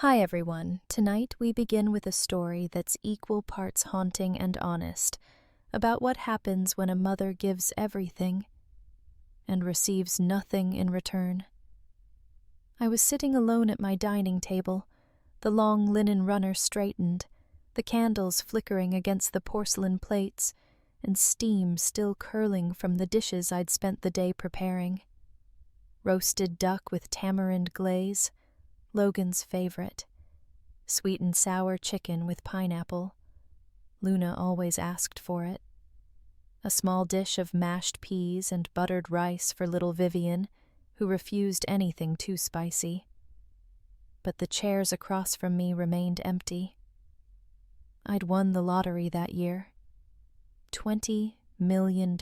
Hi everyone. Tonight we begin with a story that's equal parts haunting and honest, about what happens when a mother gives everything and receives nothing in return. I was sitting alone at my dining table, the long linen runner straightened, the candles flickering against the porcelain plates, and steam still curling from the dishes I'd spent the day preparing. Roasted duck with tamarind glaze, Logan's favorite. Sweet and sour chicken with pineapple. Luna always asked for it. A small dish of mashed peas and buttered rice for little Vivian, who refused anything too spicy. But the chairs across from me remained empty. I'd won the lottery that year. $20 million.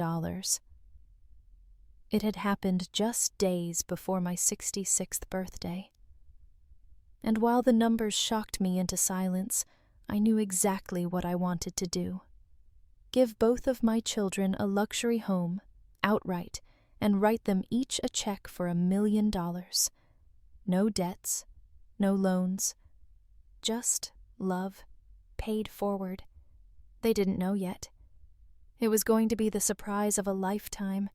It had happened just days before my 66th birthday. And while the numbers shocked me into silence, I knew exactly what I wanted to do. Give both of my children a luxury home, outright, and write them each a check for $1 million. No debts, no loans, just love, paid forward. They didn't know yet. It was going to be the surprise of a lifetime.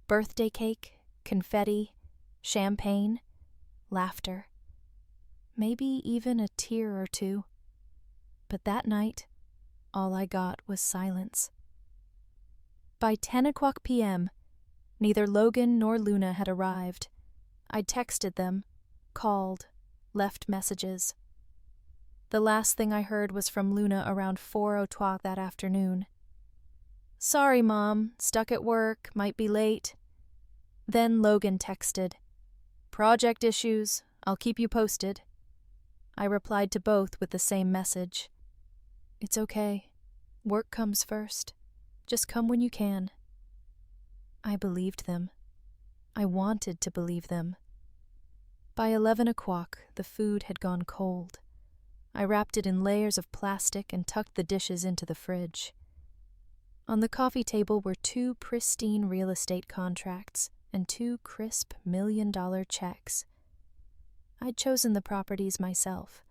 Birthday cake, confetti, champagne, laughter. Maybe even a tear or two. But that night, all I got was silence. By 10:00 p.m., neither Logan nor Luna had arrived. I'd texted them, called, left messages. The last thing I heard was from Luna around 4:00 that afternoon. "Sorry, Mom, stuck at work, might be late." Then Logan texted, "Project issues, I'll keep you posted." I replied to both with the same message. "It's okay. Work comes first. Just come when you can." I believed them. I wanted to believe them. By 11:00, the food had gone cold. I wrapped it in layers of plastic and tucked the dishes into the fridge. On the coffee table were 2 pristine real estate contracts and 2 crisp $1 million checks. I'd chosen the properties myself,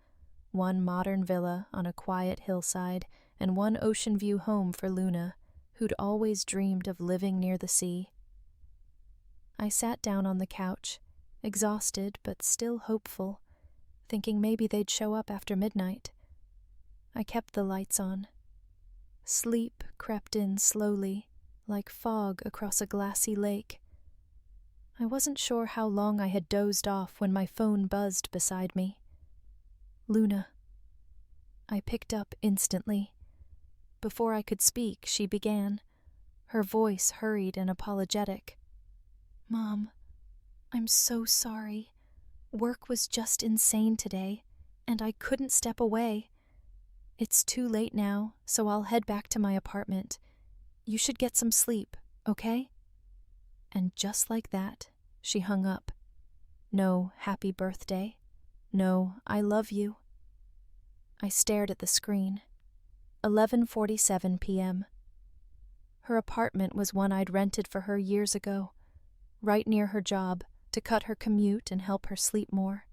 one modern villa on a quiet hillside and one ocean view home for Luna, who'd always dreamed of living near the sea. I sat down on the couch, exhausted but still hopeful, thinking maybe they'd show up after midnight. I kept the lights on. Sleep crept in slowly, like fog across a glassy lake. I wasn't sure how long I had dozed off when my phone buzzed beside me. Luna. I picked up instantly. Before I could speak, she began, her voice hurried and apologetic. "Mom, I'm so sorry. Work was just insane today, and I couldn't step away. It's too late now, so I'll head back to my apartment. You should get some sleep, okay?" And just like that, she hung up. No happy birthday. No I love you. I stared at the screen. 11:47 p.m. Her apartment was one I'd rented for her years ago, right near her job, to cut her commute and help her sleep more.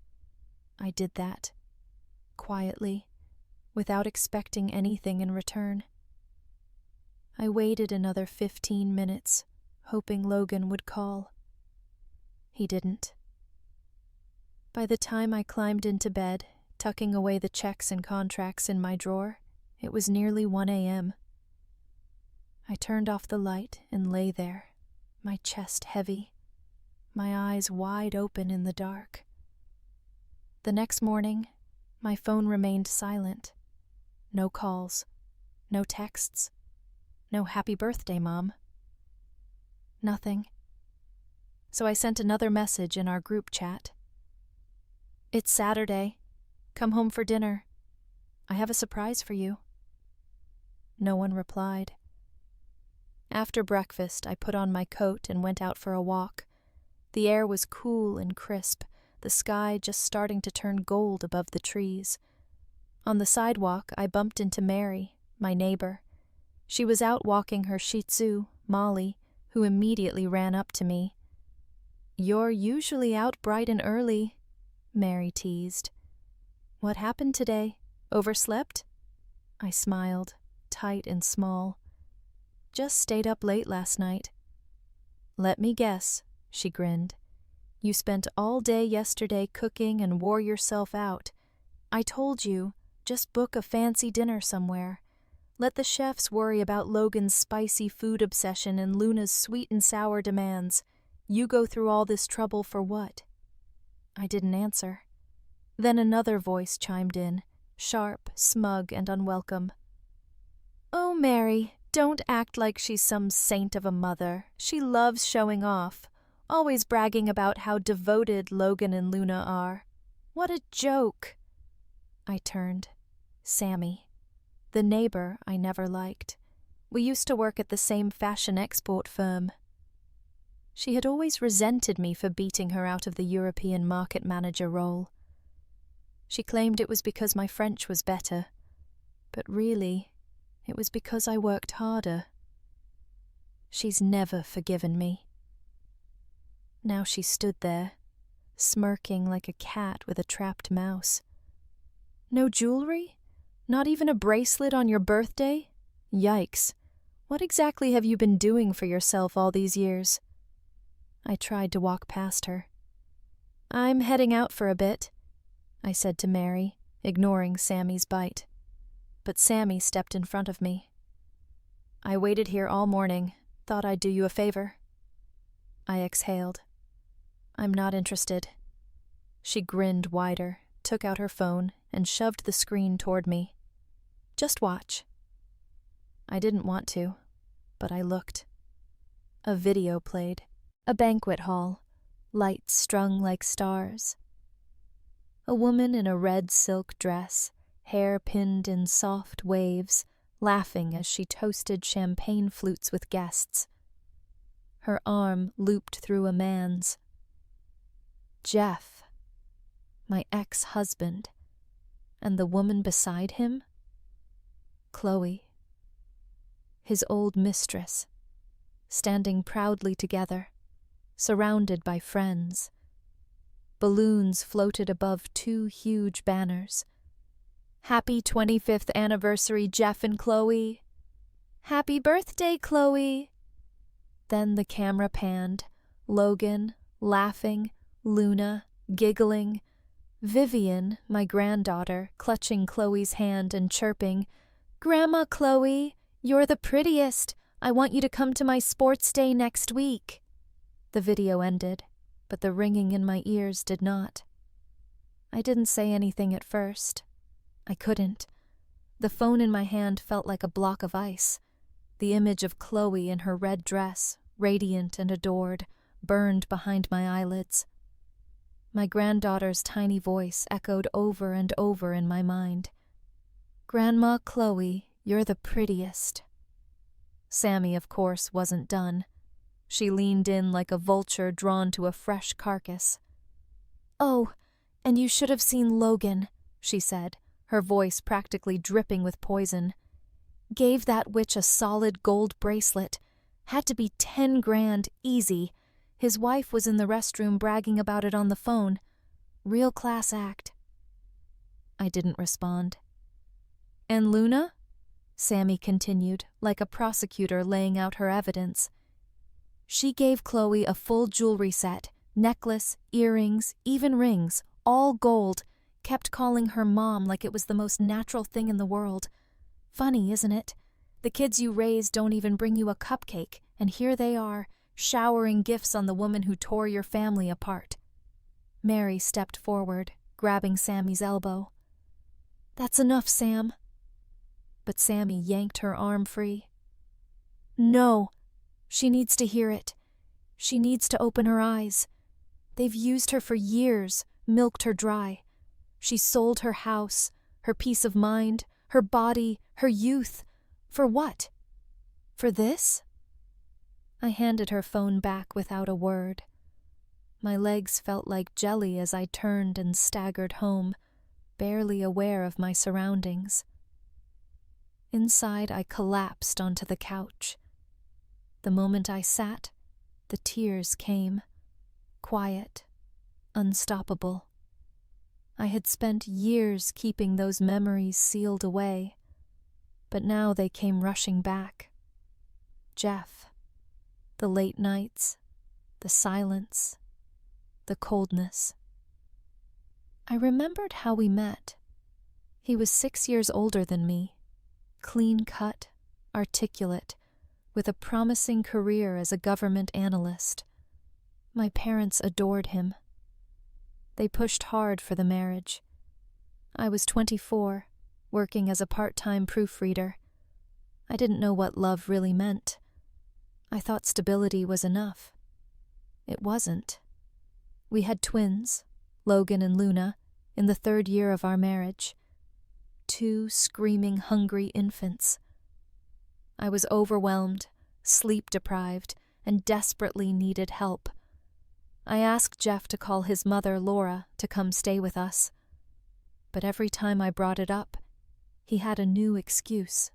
I did that. Quietly, without expecting anything in return. I waited another 15 minutes, hoping Logan would call. He didn't. By the time I climbed into bed, tucking away the checks and contracts in my drawer, it was nearly 1 a.m. I turned off the light and lay there, my chest heavy, my eyes wide open in the dark. The next morning, my phone remained silent. No calls, no texts, no happy birthday, Mom. Nothing. So I sent another message in our group chat. "It's Saturday. Come home for dinner. I have a surprise for you." No one replied. After breakfast, I put on my coat and went out for a walk. The air was cool and crisp, the sky just starting to turn gold above the trees. On the sidewalk, I bumped into Mary, my neighbor. She was out walking her Shih Tzu, Molly, who immediately ran up to me. "You're usually out bright and early," Mary teased. What happened today? Overslept? I smiled, tight and small. Just stayed up late last night. Let me guess, she grinned. You spent all day yesterday cooking and wore yourself out. I told you, just book a fancy dinner somewhere. Let the chefs worry about Logan's spicy food obsession and Luna's sweet and sour demands. You go through all this trouble for what? I didn't answer. Then another voice chimed in, sharp, smug, and unwelcome. Oh, Mary, don't act like she's some saint of a mother. She loves showing off, always bragging about how devoted Logan and Luna are. What a joke! I turned. Sammy. The neighbor I never liked. We used to work at the same fashion export firm. She had always resented me for beating her out of the European market manager role. She claimed it was because my French was better, but really, it was because I worked harder. She's never forgiven me. Now she stood there, smirking like a cat with a trapped mouse. No jewelry? Not even a bracelet on your birthday? Yikes. What exactly have you been doing for yourself all these years? I tried to walk past her. I'm heading out for a bit, I said to Mary, ignoring Sammy's bite. But Sammy stepped in front of me. I waited here all morning. Thought I'd do you a favor. I exhaled. I'm not interested. She grinned wider, took out her phone, and shoved the screen toward me. Just watch. I didn't want to, but I looked. A video played. A banquet hall, lights strung like stars. A woman in a red silk dress, hair pinned in soft waves, laughing as she toasted champagne flutes with guests. Her arm looped through a man's. Jeff, my ex-husband, and the woman beside him? Chloe, his old mistress, standing proudly together, surrounded by friends. Balloons floated above two huge banners. Happy 25th anniversary, Jeff and Chloe. Happy birthday, Chloe. Then the camera panned. Logan, laughing, Luna, giggling, Vivian, my granddaughter, clutching Chloe's hand and chirping, Grandma Chloe, you're the prettiest. I want you to come to my sports day next week. The video ended, but the ringing in my ears did not. I didn't say anything at first. I couldn't. The phone in my hand felt like a block of ice. The image of Chloe in her red dress, radiant and adored, burned behind my eyelids. My granddaughter's tiny voice echoed over and over in my mind. Grandma Chloe, you're the prettiest. Sammy, of course, wasn't done. She leaned in like a vulture drawn to a fresh carcass. Oh, and you should have seen Logan, she said, her voice practically dripping with poison. Gave that witch a solid gold bracelet. Had to be 10 grand, easy. His wife was in the restroom bragging about it on the phone. Real class act. I didn't respond. And Luna? Sammy continued, like a prosecutor laying out her evidence. She gave Chloe a full jewelry set, necklace, earrings, even rings, all gold, kept calling her mom like it was the most natural thing in the world. Funny, isn't it? The kids you raise don't even bring you a cupcake, and here they are, showering gifts on the woman who tore your family apart. Mary stepped forward, grabbing Sammy's elbow. That's enough, Sam. But Sammy yanked her arm free. No, she needs to hear it. She needs to open her eyes. They've used her for years, milked her dry. She sold her house, her peace of mind, her body, her youth. For what? For this? I handed her phone back without a word. My legs felt like jelly as I turned and staggered home, barely aware of my surroundings. Inside, I collapsed onto the couch. The moment I sat, the tears came, quiet, unstoppable. I had spent years keeping those memories sealed away, but now they came rushing back. Jeff. The late nights, the silence, the coldness. I remembered how we met. He was 6 years older than me, clean-cut, articulate, with a promising career as a government analyst. My parents adored him. They pushed hard for the marriage. I was 24, working as a part-time proofreader. I didn't know what love really meant. I thought stability was enough. It wasn't. We had twins, Logan and Luna, in the 3rd year of our marriage. 2 screaming, hungry infants. I was overwhelmed, sleep-deprived, and desperately needed help. I asked Jeff to call his mother, Laura, to come stay with us. But every time I brought it up, he had a new excuse.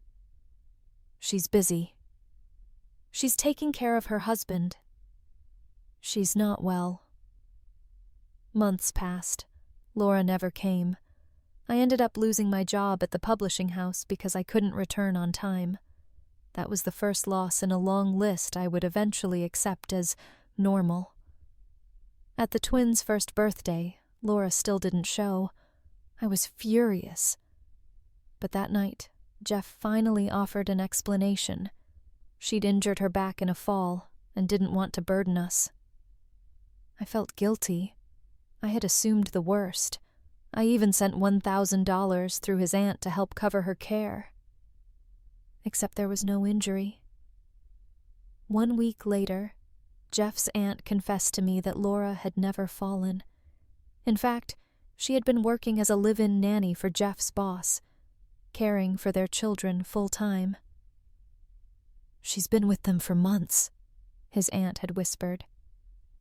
She's busy. She's taking care of her husband. She's not well. Months passed. Laura never came. I ended up losing my job at the publishing house because I couldn't return on time. That was the first loss in a long list I would eventually accept as normal. At the twins' first birthday, Laura still didn't show. I was furious. But that night, Jeff finally offered an explanation. She'd injured her back in a fall and didn't want to burden us. I felt guilty. I had assumed the worst. I even sent $1,000 through his aunt to help cover her care. Except there was no injury. 1 week later, Jeff's aunt confessed to me that Laura had never fallen. In fact, she had been working as a live-in nanny for Jeff's boss, caring for their children full-time. She's been with them for months, his aunt had whispered.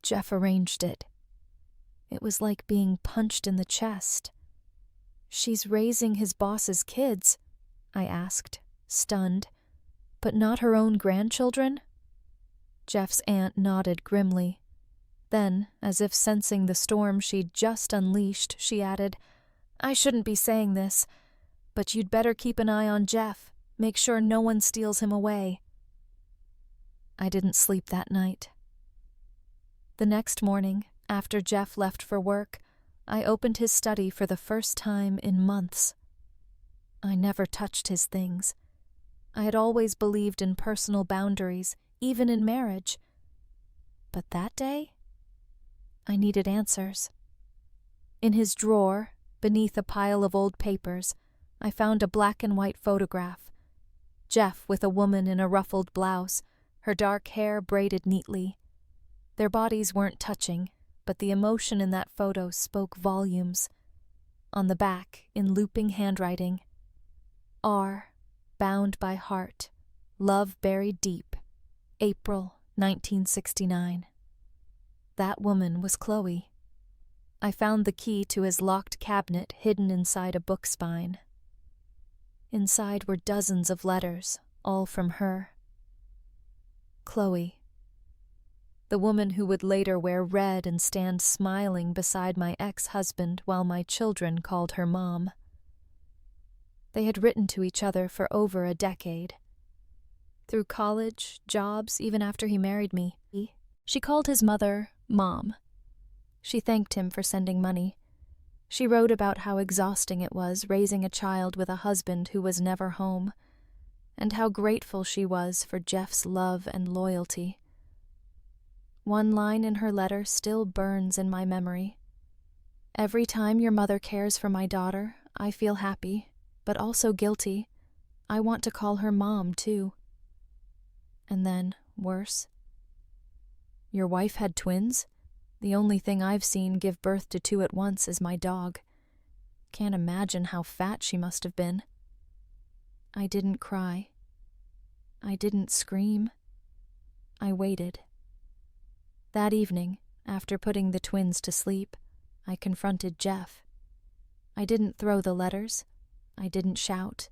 Jeff arranged it. It was like being punched in the chest. She's raising his boss's kids, I asked, stunned. But not her own grandchildren? Jeff's aunt nodded grimly. Then, as if sensing the storm she'd just unleashed, she added, I shouldn't be saying this, but you'd better keep an eye on Jeff. Make sure no one steals him away. I didn't sleep that night. The next morning, after Jeff left for work, I opened his study for the first time in months. I never touched his things. I had always believed in personal boundaries, even in marriage. But that day, I needed answers. In his drawer, beneath a pile of old papers, I found a black and white photograph. Jeff with a woman in a ruffled blouse, her dark hair braided neatly. Their bodies weren't touching, but the emotion in that photo spoke volumes. On the back, in looping handwriting, R, bound by heart, love buried deep, April 1969. That woman was Chloe. I found the key to his locked cabinet hidden inside a book spine. Inside were dozens of letters, all from her. Chloe. The woman who would later wear red and stand smiling beside my ex-husband while my children called her Mom. They had written to each other for over a decade. Through college, jobs, even after he married me, she called his mother Mom. She thanked him for sending money. She wrote about how exhausting it was raising a child with a husband who was never home, and how grateful she was for Jeff's love and loyalty. One line in her letter still burns in my memory. Every time your mother cares for my daughter, I feel happy, but also guilty. I want to call her Mom, too. And then, worse. Your wife had twins? The only thing I've seen give birth to 2 at once is my dog. Can't imagine how fat she must have been. I didn't cry. I didn't scream. I waited. That evening, after putting the twins to sleep, I confronted Jeff. I didn't throw the letters. I didn't shout.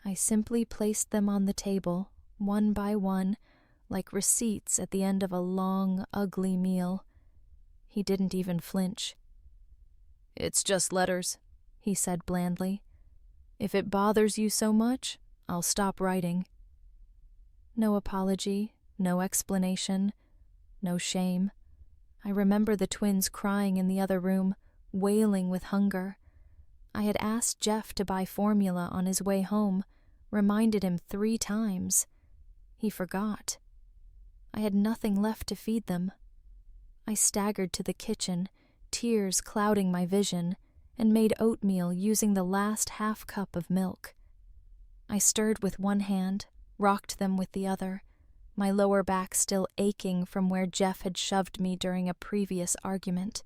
I simply placed them on the table, one by one, like receipts at the end of a long, ugly meal. He didn't even flinch. "It's just letters," he said blandly. "If it bothers you so much, I'll stop writing." No apology, no explanation, no shame. I remember the twins crying in the other room, wailing with hunger. I had asked Jeff to buy formula on his way home, reminded him 3 times. He forgot. I had nothing left to feed them. I staggered to the kitchen, tears clouding my vision, and made oatmeal using the last half cup of milk. I stirred with one hand, rocked them with the other, my lower back still aching from where Jeff had shoved me during a previous argument.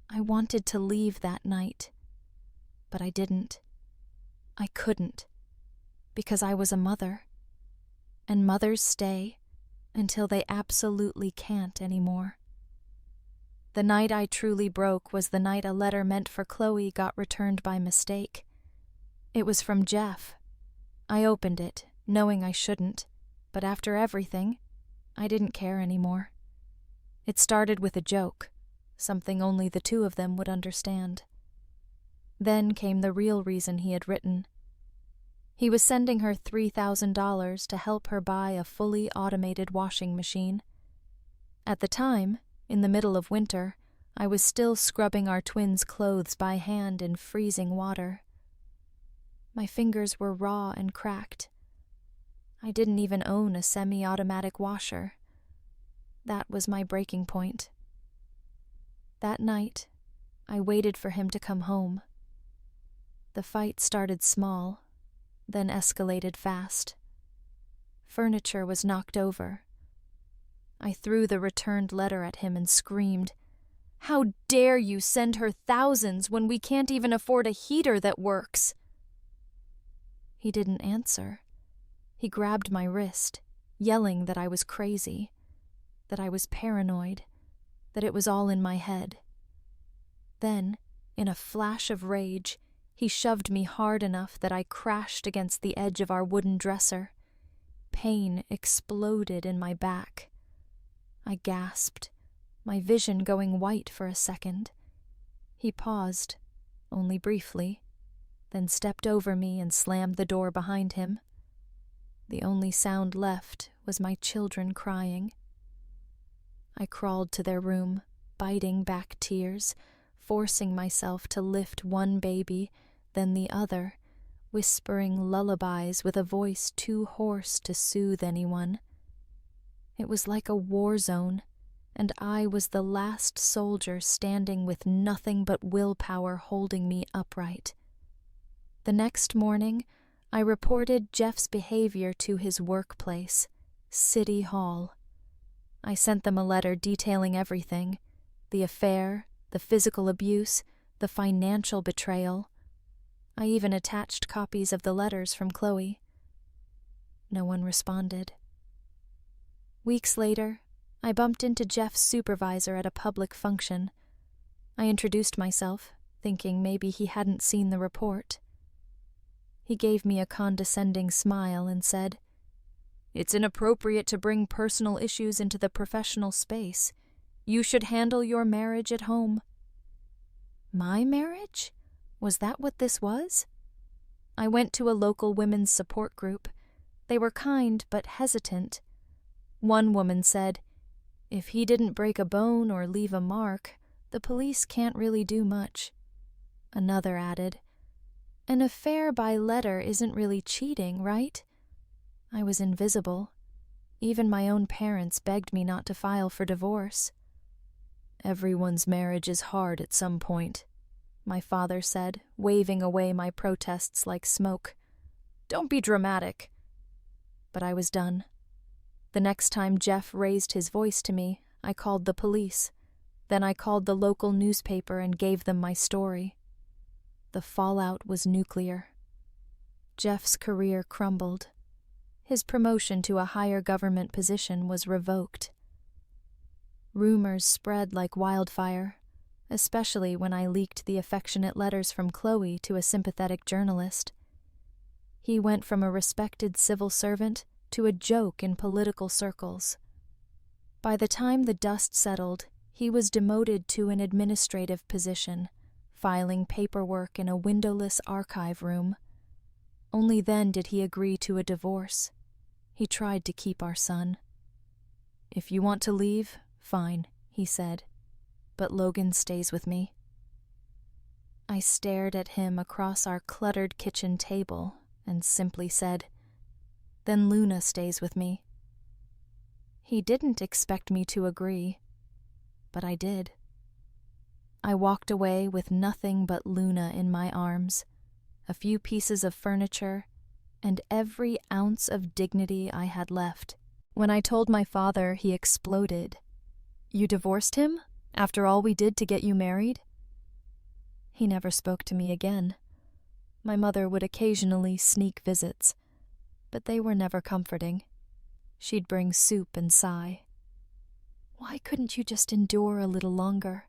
I wanted to leave that night, but I didn't. I couldn't, because I was a mother, and mothers stay until they absolutely can't anymore. The night I truly broke was the night a letter meant for Chloe got returned by mistake. It was from Jeff. I opened it, knowing I shouldn't, but after everything, I didn't care anymore. It started with a joke, something only the 2 of them would understand. Then came the real reason he had written. He was sending her $3,000 to help her buy a fully automated washing machine. At the time, in the middle of winter, I was still scrubbing our twins' clothes by hand in freezing water. My fingers were raw and cracked. I didn't even own a semi-automatic washer. That was my breaking point. That night, I waited for him to come home. The fight started small, then escalated fast. Furniture was knocked over. I threw the returned letter at him and screamed, "How dare you send her thousands when we can't even afford a heater that works?" He didn't answer. He grabbed my wrist, yelling that I was crazy, that I was paranoid, that it was all in my head. Then, in a flash of rage, he shoved me hard enough that I crashed against the edge of our wooden dresser. Pain exploded in my back. I gasped, my vision going white for a second. He paused, only briefly, then stepped over me and slammed the door behind him. The only sound left was my children crying. I crawled to their room, biting back tears, forcing myself to lift one baby, then the other, whispering lullabies with a voice too hoarse to soothe anyone. It was like a war zone, and I was the last soldier standing with nothing but willpower holding me upright. The next morning, I reported Jeff's behavior to his workplace, City Hall. I sent them a letter detailing everything, the affair, the physical abuse, the financial betrayal. I even attached copies of the letters from Chloe. No one responded. Weeks later, I bumped into Jeff's supervisor at a public function. I introduced myself, thinking maybe he hadn't seen the report. He gave me a condescending smile and said, "It's inappropriate to bring personal issues into the professional space. You should handle your marriage at home." My marriage? Was that what this was? I went to a local women's support group. They were kind but hesitant. One woman said, "If he didn't break a bone or leave a mark, the police can't really do much." Another added, "An affair by letter isn't really cheating, right?" I was invisible. Even my own parents begged me not to file for divorce. "Everyone's marriage is hard at some point," my father said, waving away my protests like smoke. "Don't be dramatic." But I was done. The next time Jeff raised his voice to me, I called the police. Then I called the local newspaper and gave them my story. The fallout was nuclear. Jeff's career crumbled. His promotion to a higher government position was revoked. Rumors spread like wildfire, especially when I leaked the affectionate letters from Chloe to a sympathetic journalist. He went from a respected civil servant to a joke in political circles. By the time the dust settled, he was demoted to an administrative position, filing paperwork in a windowless archive room. Only then did he agree to a divorce. He tried to keep our son. "If you want to leave, fine," he said, "but Logan stays with me." I stared at him across our cluttered kitchen table and simply said, "Then Luna stays with me." He didn't expect me to agree, but I did. I walked away with nothing but Luna in my arms, a few pieces of furniture, and every ounce of dignity I had left. When I told my father, he exploded. "You divorced him? After all we did to get you married?" He never spoke to me again. My mother would occasionally sneak visits, but they were never comforting. She'd bring soup and sigh. "Why couldn't you just endure a little longer?"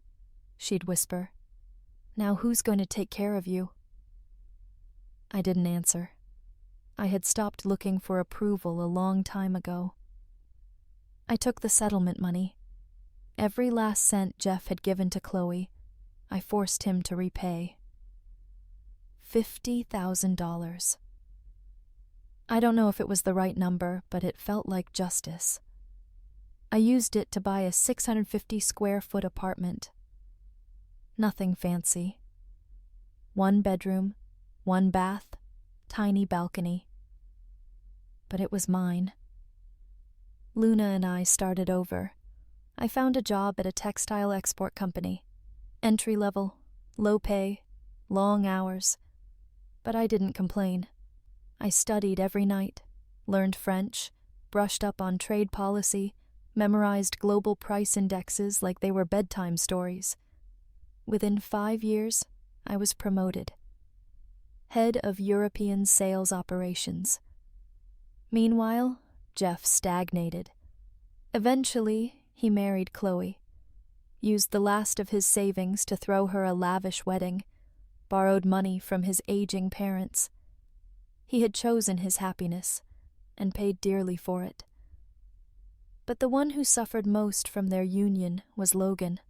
she'd whisper. "Now who's going to take care of you?" I didn't answer. I had stopped looking for approval a long time ago. I took the settlement money. Every last cent Jeff had given to Chloe, I forced him to repay. $50,000. I don't know if it was the right number, but it felt like justice. I used it to buy a 650-square-foot apartment. Nothing fancy. 1 bedroom, 1 bath, tiny balcony. But it was mine. Luna and I started over. I found a job at a textile export company. Entry level, low pay, long hours. But I didn't complain. I studied every night, learned French, brushed up on trade policy, memorized global price indexes like they were bedtime stories. Within 5 years, I was promoted. Head of European Sales Operations. Meanwhile, Jeff stagnated. Eventually, he married Chloe, used the last of his savings to throw her a lavish wedding, borrowed money from his aging parents. He had chosen his happiness and paid dearly for it. But the one who suffered most from their union was Logan.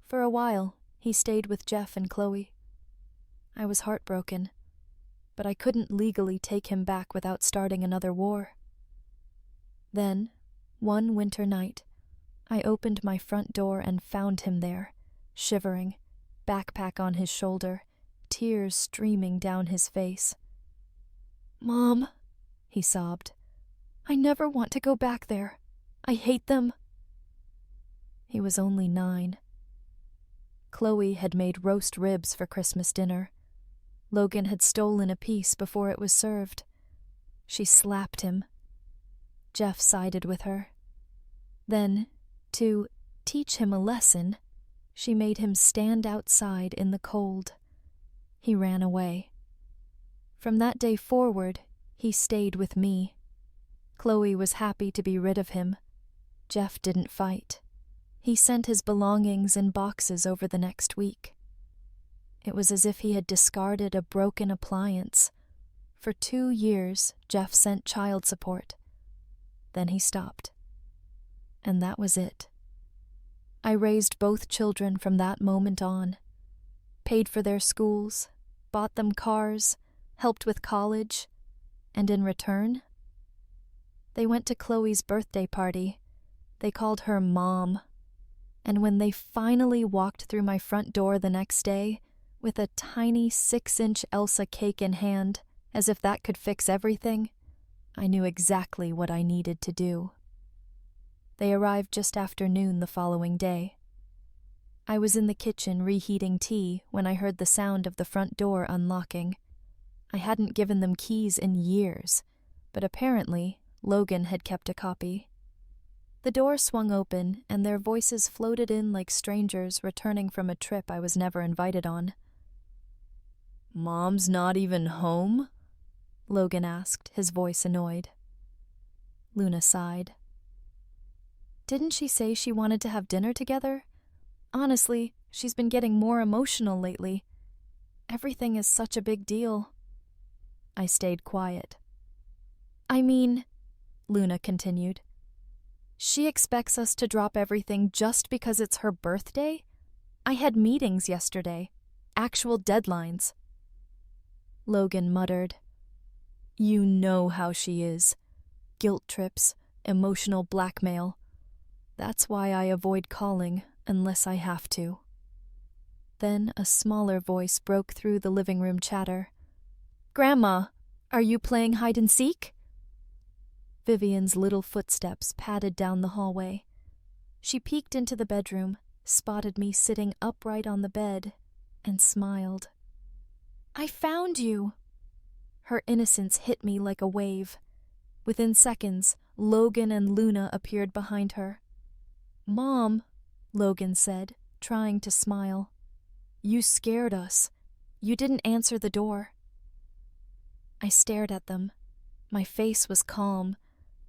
For a while, he stayed with Jeff and Chloe. I was heartbroken, but I couldn't legally take him back without starting another war. Then, one winter night, I opened my front door and found him there, shivering, backpack on his shoulder, tears streaming down his face. "Mom," he sobbed, "I never want to go back there. I hate them." He was only 9. Chloe had made roast ribs for Christmas dinner. Logan had stolen a piece before it was served. She slapped him. Jeff sided with her. Then, to teach him a lesson, she made him stand outside in the cold. He ran away. From that day forward, he stayed with me. Chloe was happy to be rid of him. Jeff didn't fight. He sent his belongings in boxes over the next week. It was as if he had discarded a broken appliance. For 2 years, Jeff sent child support. Then he stopped. And that was it. I raised both children from that moment on. Paid for their schools, bought them cars, helped with college, and in return, they went to Chloe's birthday party. They called her Mom. And when they finally walked through my front door the next day, with a tiny 6-inch Elsa cake in hand, as if that could fix everything, I knew exactly what I needed to do. They arrived just after noon the following day. I was in the kitchen reheating tea when I heard the sound of the front door unlocking. I hadn't given them keys in years, but apparently Logan had kept a copy. The door swung open, and their voices floated in like strangers returning from a trip I was never invited on. "Mom's not even home?" Logan asked, his voice annoyed. Luna sighed. "Didn't she say she wanted to have dinner together? Honestly, she's been getting more emotional lately. Everything is such a big deal." I stayed quiet. "I mean," Luna continued, "she expects us to drop everything just because it's her birthday? I had meetings yesterday. actual deadlines. Logan muttered, "You know how she is. Guilt trips, emotional blackmail. That's why I avoid calling unless I have to." Then a smaller voice broke through the living room chatter. "Grandma, are you playing hide and seek?" Vivian's little footsteps padded down the hallway. She peeked into the bedroom, spotted me sitting upright on the bed, and smiled. "I found you!" Her innocence hit me like a wave. Within seconds, Logan and Luna appeared behind her. "Mom," Logan said, trying to smile. "You scared us. You didn't answer the door." I stared at them. My face was calm.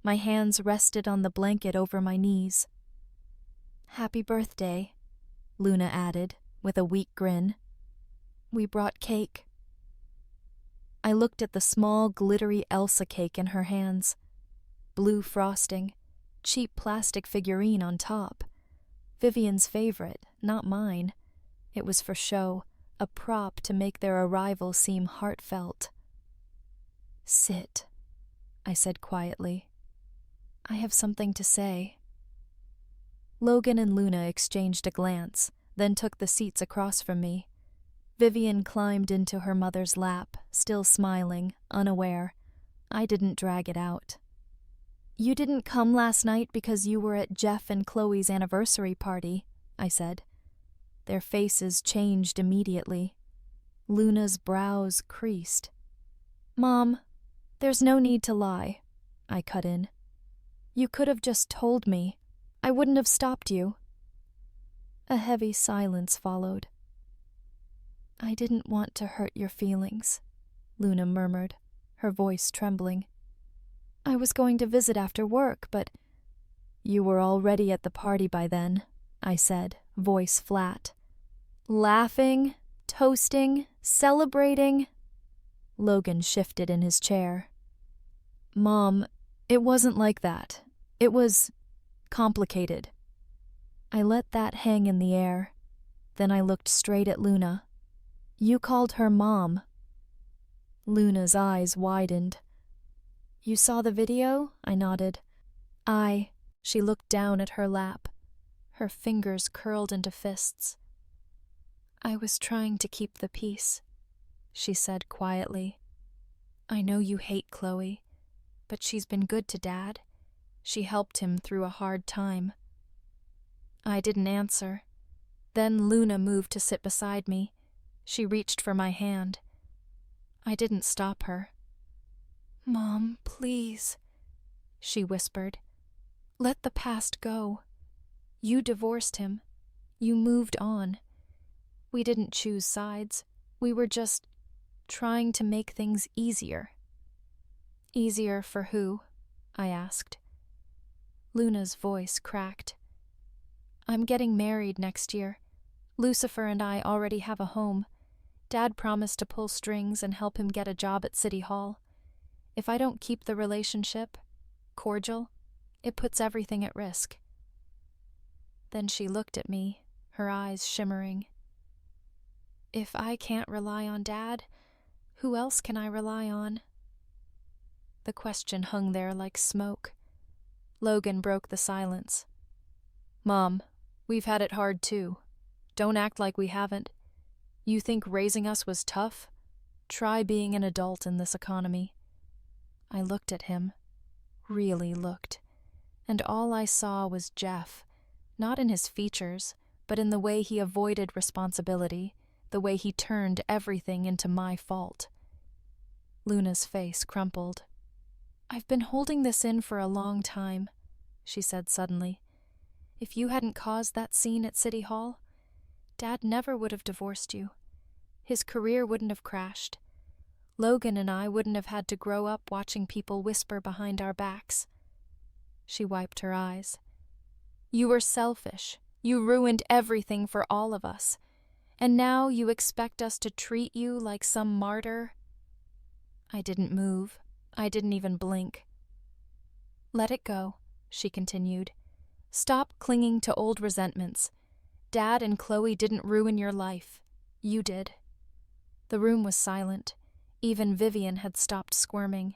My hands rested on the blanket over my knees. "Happy birthday," Luna added, with a weak grin. "We brought cake." I looked at the small, glittery Elsa cake in her hands. Blue frosting, cheap plastic figurine on top. Vivian's favorite, not mine. It was for show, a prop to make their arrival seem heartfelt. "Sit," I said quietly. "I have something to say." Logan and Luna exchanged a glance, then took the seats across from me. Vivian climbed into her mother's lap, still smiling, unaware. I didn't drag it out. "You didn't come last night because you were at Jeff and Chloe's anniversary party," I said. Their faces changed immediately. Luna's brows creased. "Mom, there's no need to lie," I cut in. "You could have just told me. I wouldn't have stopped you." A heavy silence followed. "I didn't want to hurt your feelings," Luna murmured, her voice trembling. "I was going to visit after work, but—" "You were already at the party by then," I said, voice flat. "Laughing, toasting, celebrating." Logan shifted in his chair. "Mom, it wasn't like that. It was complicated." I let that hang in the air. Then I looked straight at Luna. "You called her Mom." Luna's eyes widened. "You saw the video?" I nodded. She looked down at her lap. Her fingers curled into fists. "I was trying to keep the peace," she said quietly. "I know you hate Chloe, but she's been good to Dad. She helped him through a hard time." I didn't answer. Then Luna moved to sit beside me. She reached for my hand. I didn't stop her. "Mom, please," she whispered. "Let the past go. You divorced him. You moved on. We didn't choose sides. We were just trying to make things easier." "Easier for who?" I asked. Luna's voice cracked. "I'm getting married next year. Lucifer and I already have a home. Dad promised to pull strings and help him get a job at City Hall. If I don't keep the relationship cordial, it puts everything at risk." Then she looked at me, her eyes shimmering. "If I can't rely on Dad, who else can I rely on?" The question hung there like smoke. Logan broke the silence. "Mom, we've had it hard too. Don't act like we haven't. You think raising us was tough? Try being an adult in this economy." I looked at him, really looked, and all I saw was Jeff, not in his features, but in the way he avoided responsibility, the way he turned everything into my fault. Luna's face crumpled. "I've been holding this in for a long time," she said suddenly. "If you hadn't caused that scene at City Hall, Dad never would have divorced you. His career wouldn't have crashed. Logan and I wouldn't have had to grow up watching people whisper behind our backs." She wiped her eyes. "You were selfish. You ruined everything for all of us. And now you expect us to treat you like some martyr?" I didn't move. I didn't even blink. "Let it go," she continued. "Stop clinging to old resentments. Dad and Chloe didn't ruin your life. You did." The room was silent. Even Vivian had stopped squirming.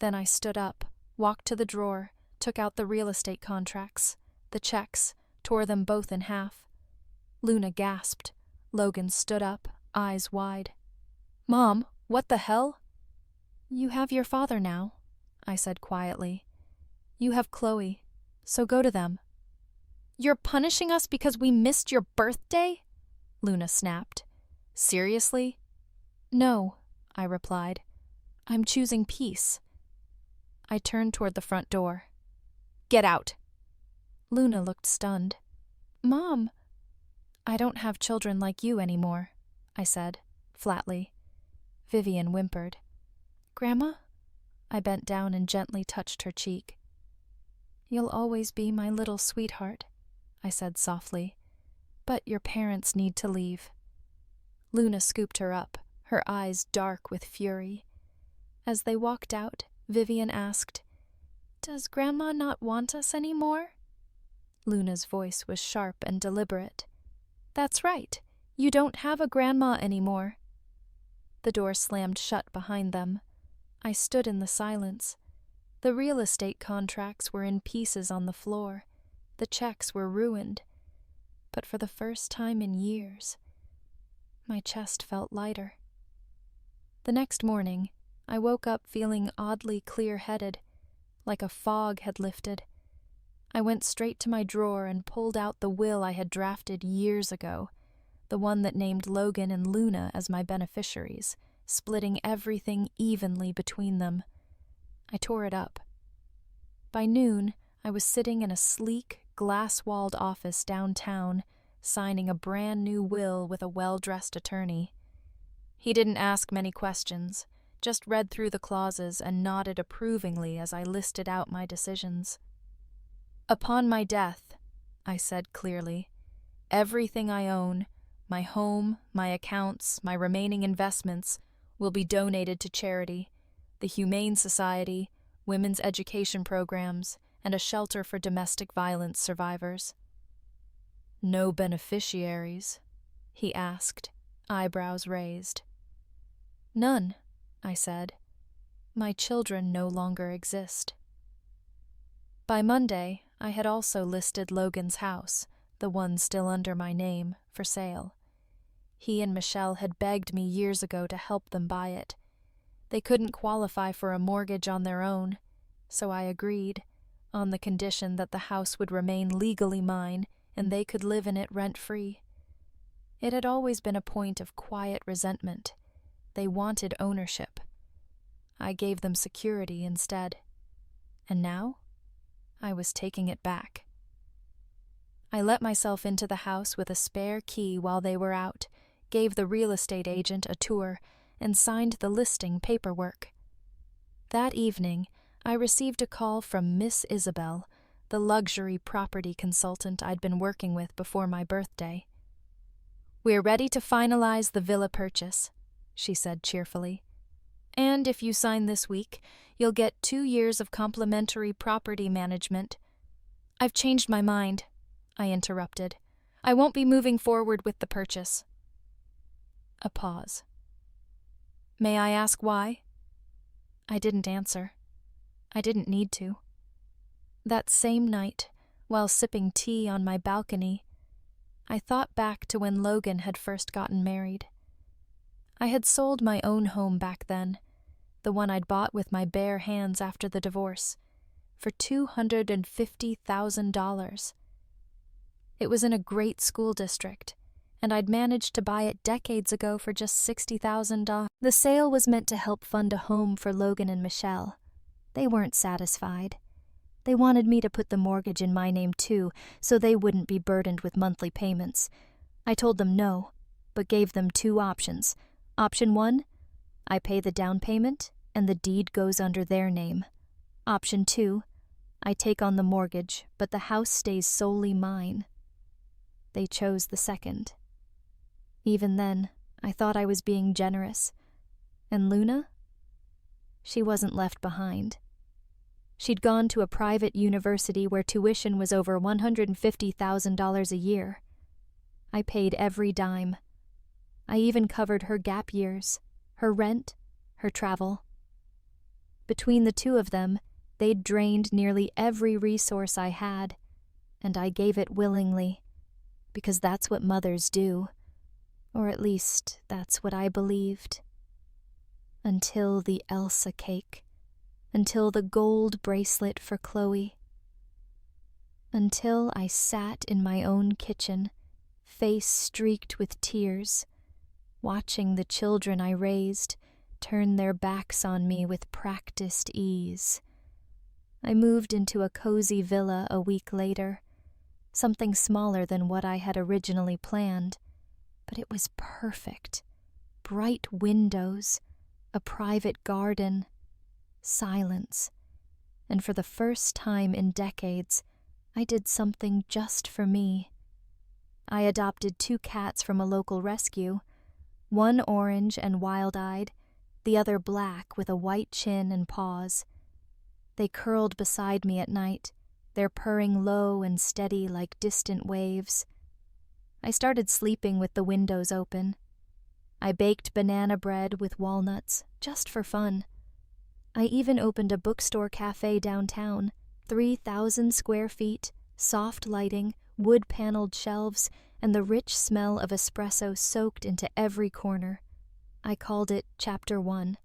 Then I stood up, walked to the drawer, took out the real estate contracts, the checks, tore them both in half. Luna gasped. Logan stood up, eyes wide. "Mom, what the hell?" "You have your father now," I said quietly. "You have Chloe, so go to them." "You're punishing us because we missed your birthday?" Luna snapped. "Seriously?" "No," I replied. "I'm choosing peace." I turned toward the front door. "Get out!" Luna looked stunned. "Mom." "I don't have children like you anymore," I said, flatly. Vivian whimpered. "Grandma?" I bent down and gently touched her cheek. "You'll always be my little sweetheart," I said softly. "But your parents need to leave." Luna scooped her up, her eyes dark with fury. As they walked out, Vivian asked, "Does Grandma not want us anymore?" Luna's voice was sharp and deliberate. "That's right. You don't have a grandma anymore." The door slammed shut behind them. I stood in the silence. The real estate contracts were in pieces on the floor. The checks were ruined. But for the first time in years, my chest felt lighter. The next morning, I woke up feeling oddly clear-headed, like a fog had lifted. I went straight to my drawer and pulled out the will I had drafted years ago, the one that named Logan and Luna as my beneficiaries, splitting everything evenly between them. I tore it up. By noon, I was sitting in a sleek, glass-walled office downtown, signing a brand-new will with a well-dressed attorney. He didn't ask many questions, just read through the clauses and nodded approvingly as I listed out my decisions. "Upon my death," I said clearly, "everything I own, my home, my accounts, my remaining investments, will be donated to charity, the Humane Society, women's education programs, and a shelter for domestic violence survivors." "No beneficiaries?" he asked, eyebrows raised. "None," I said. "My children no longer exist." By Monday, I had also listed Logan's house, the one still under my name, for sale. He and Michelle had begged me years ago to help them buy it. They couldn't qualify for a mortgage on their own, so I agreed, on the condition that the house would remain legally mine and they could live in it rent-free. It had always been a point of quiet resentment. They wanted ownership. I gave them security instead. And now, I was taking it back. I let myself into the house with a spare key while they were out, gave the real estate agent a tour, and signed the listing paperwork. That evening, I received a call from Miss Isabel, the luxury property consultant I'd been working with before my birthday. "We're ready to finalize the villa purchase," she said cheerfully. "And if you sign this week, you'll get 2 years of complimentary property management." "I've changed my mind," I interrupted. "I won't be moving forward with the purchase." A pause. "May I ask why?" I didn't answer. I didn't need to. That same night, while sipping tea on my balcony, I thought back to when Logan had first gotten married. I had sold my own home back then, the one I'd bought with my bare hands after the divorce, for $250,000. It was in a great school district, and I'd managed to buy it decades ago for just $60,000. The sale was meant to help fund a home for Logan and Michelle. They weren't satisfied. They wanted me to put the mortgage in my name too, so they wouldn't be burdened with monthly payments. I told them no, but gave them 2 options. Option 1, I pay the down payment and the deed goes under their name. Option 2, I take on the mortgage, but the house stays solely mine. They chose the second. Even then, I thought I was being generous. And Luna? She wasn't left behind. She'd gone to a private university where tuition was over $150,000 a year. I paid every dime. I even covered her gap years, her rent, her travel. Between the two of them, they'd drained nearly every resource I had, and I gave it willingly, because that's what mothers do, or at least that's what I believed. Until the Elsa cake, until the gold bracelet for Chloe, until I sat in my own kitchen, face streaked with tears, watching the children I raised turn their backs on me with practiced ease. I moved into a cozy villa a week later, something smaller than what I had originally planned, but it was perfect. Bright windows, a private garden, silence, and for the first time in decades, I did something just for me. I adopted 2 cats from a local rescue, one orange and wild-eyed, the other black with a white chin and paws. They curled beside me at night, their purring low and steady like distant waves. I started sleeping with the windows open. I baked banana bread with walnuts, just for fun. I even opened a bookstore cafe downtown, 3,000 square feet, soft lighting, wood-paneled shelves, and the rich smell of espresso soaked into every corner. I called it Chapter 1.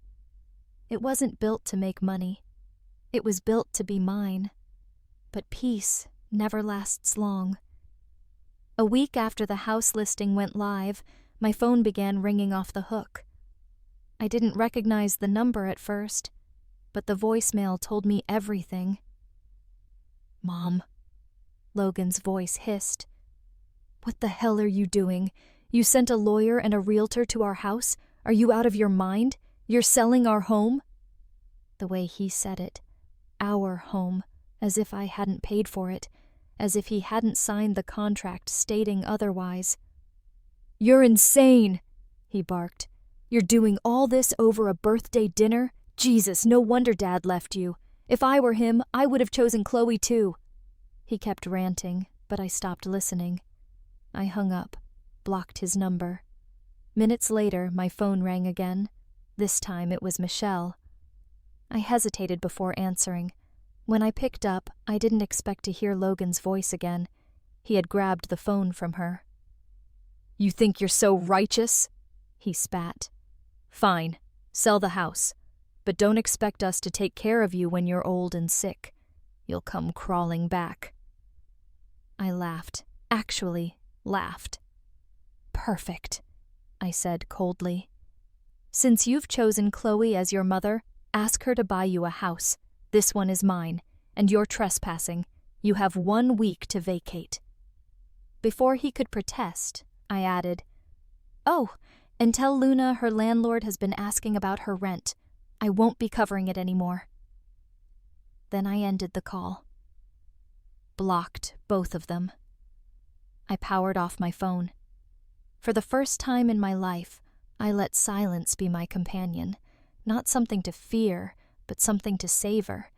It wasn't built to make money. It was built to be mine. But peace never lasts long. A week after the house listing went live, my phone began ringing off the hook. I didn't recognize the number at first, but the voicemail told me everything. "Mom," Logan's voice hissed. "What the hell are you doing? You sent a lawyer and a realtor to our house? Are you out of your mind? You're selling our home?" The way he said it, our home, as if I hadn't paid for it, as if he hadn't signed the contract stating otherwise. "You're insane," he barked. "You're doing all this over a birthday dinner? Jesus, no wonder Dad left you. If I were him, I would have chosen Chloe too." He kept ranting, but I stopped listening. I hung up, blocked his number. Minutes later, my phone rang again. This time it was Michelle. I hesitated before answering. When I picked up, I didn't expect to hear Logan's voice again. He had grabbed the phone from her. "You think you're so righteous?" he spat. "Fine, sell the house. But don't expect us to take care of you when you're old and sick. You'll come crawling back." I laughed. Actually, laughed. "Perfect," I said coldly. "Since you've chosen Chloe as your mother, ask her to buy you a house. This one is mine, and you're trespassing. You have 1 week to vacate." Before he could protest, I added, "Oh, and tell Luna her landlord has been asking about her rent. I won't be covering it anymore." Then I ended the call. Blocked both of them. I powered off my phone. For the first time in my life, I let silence be my companion, not something to fear, but something to savor.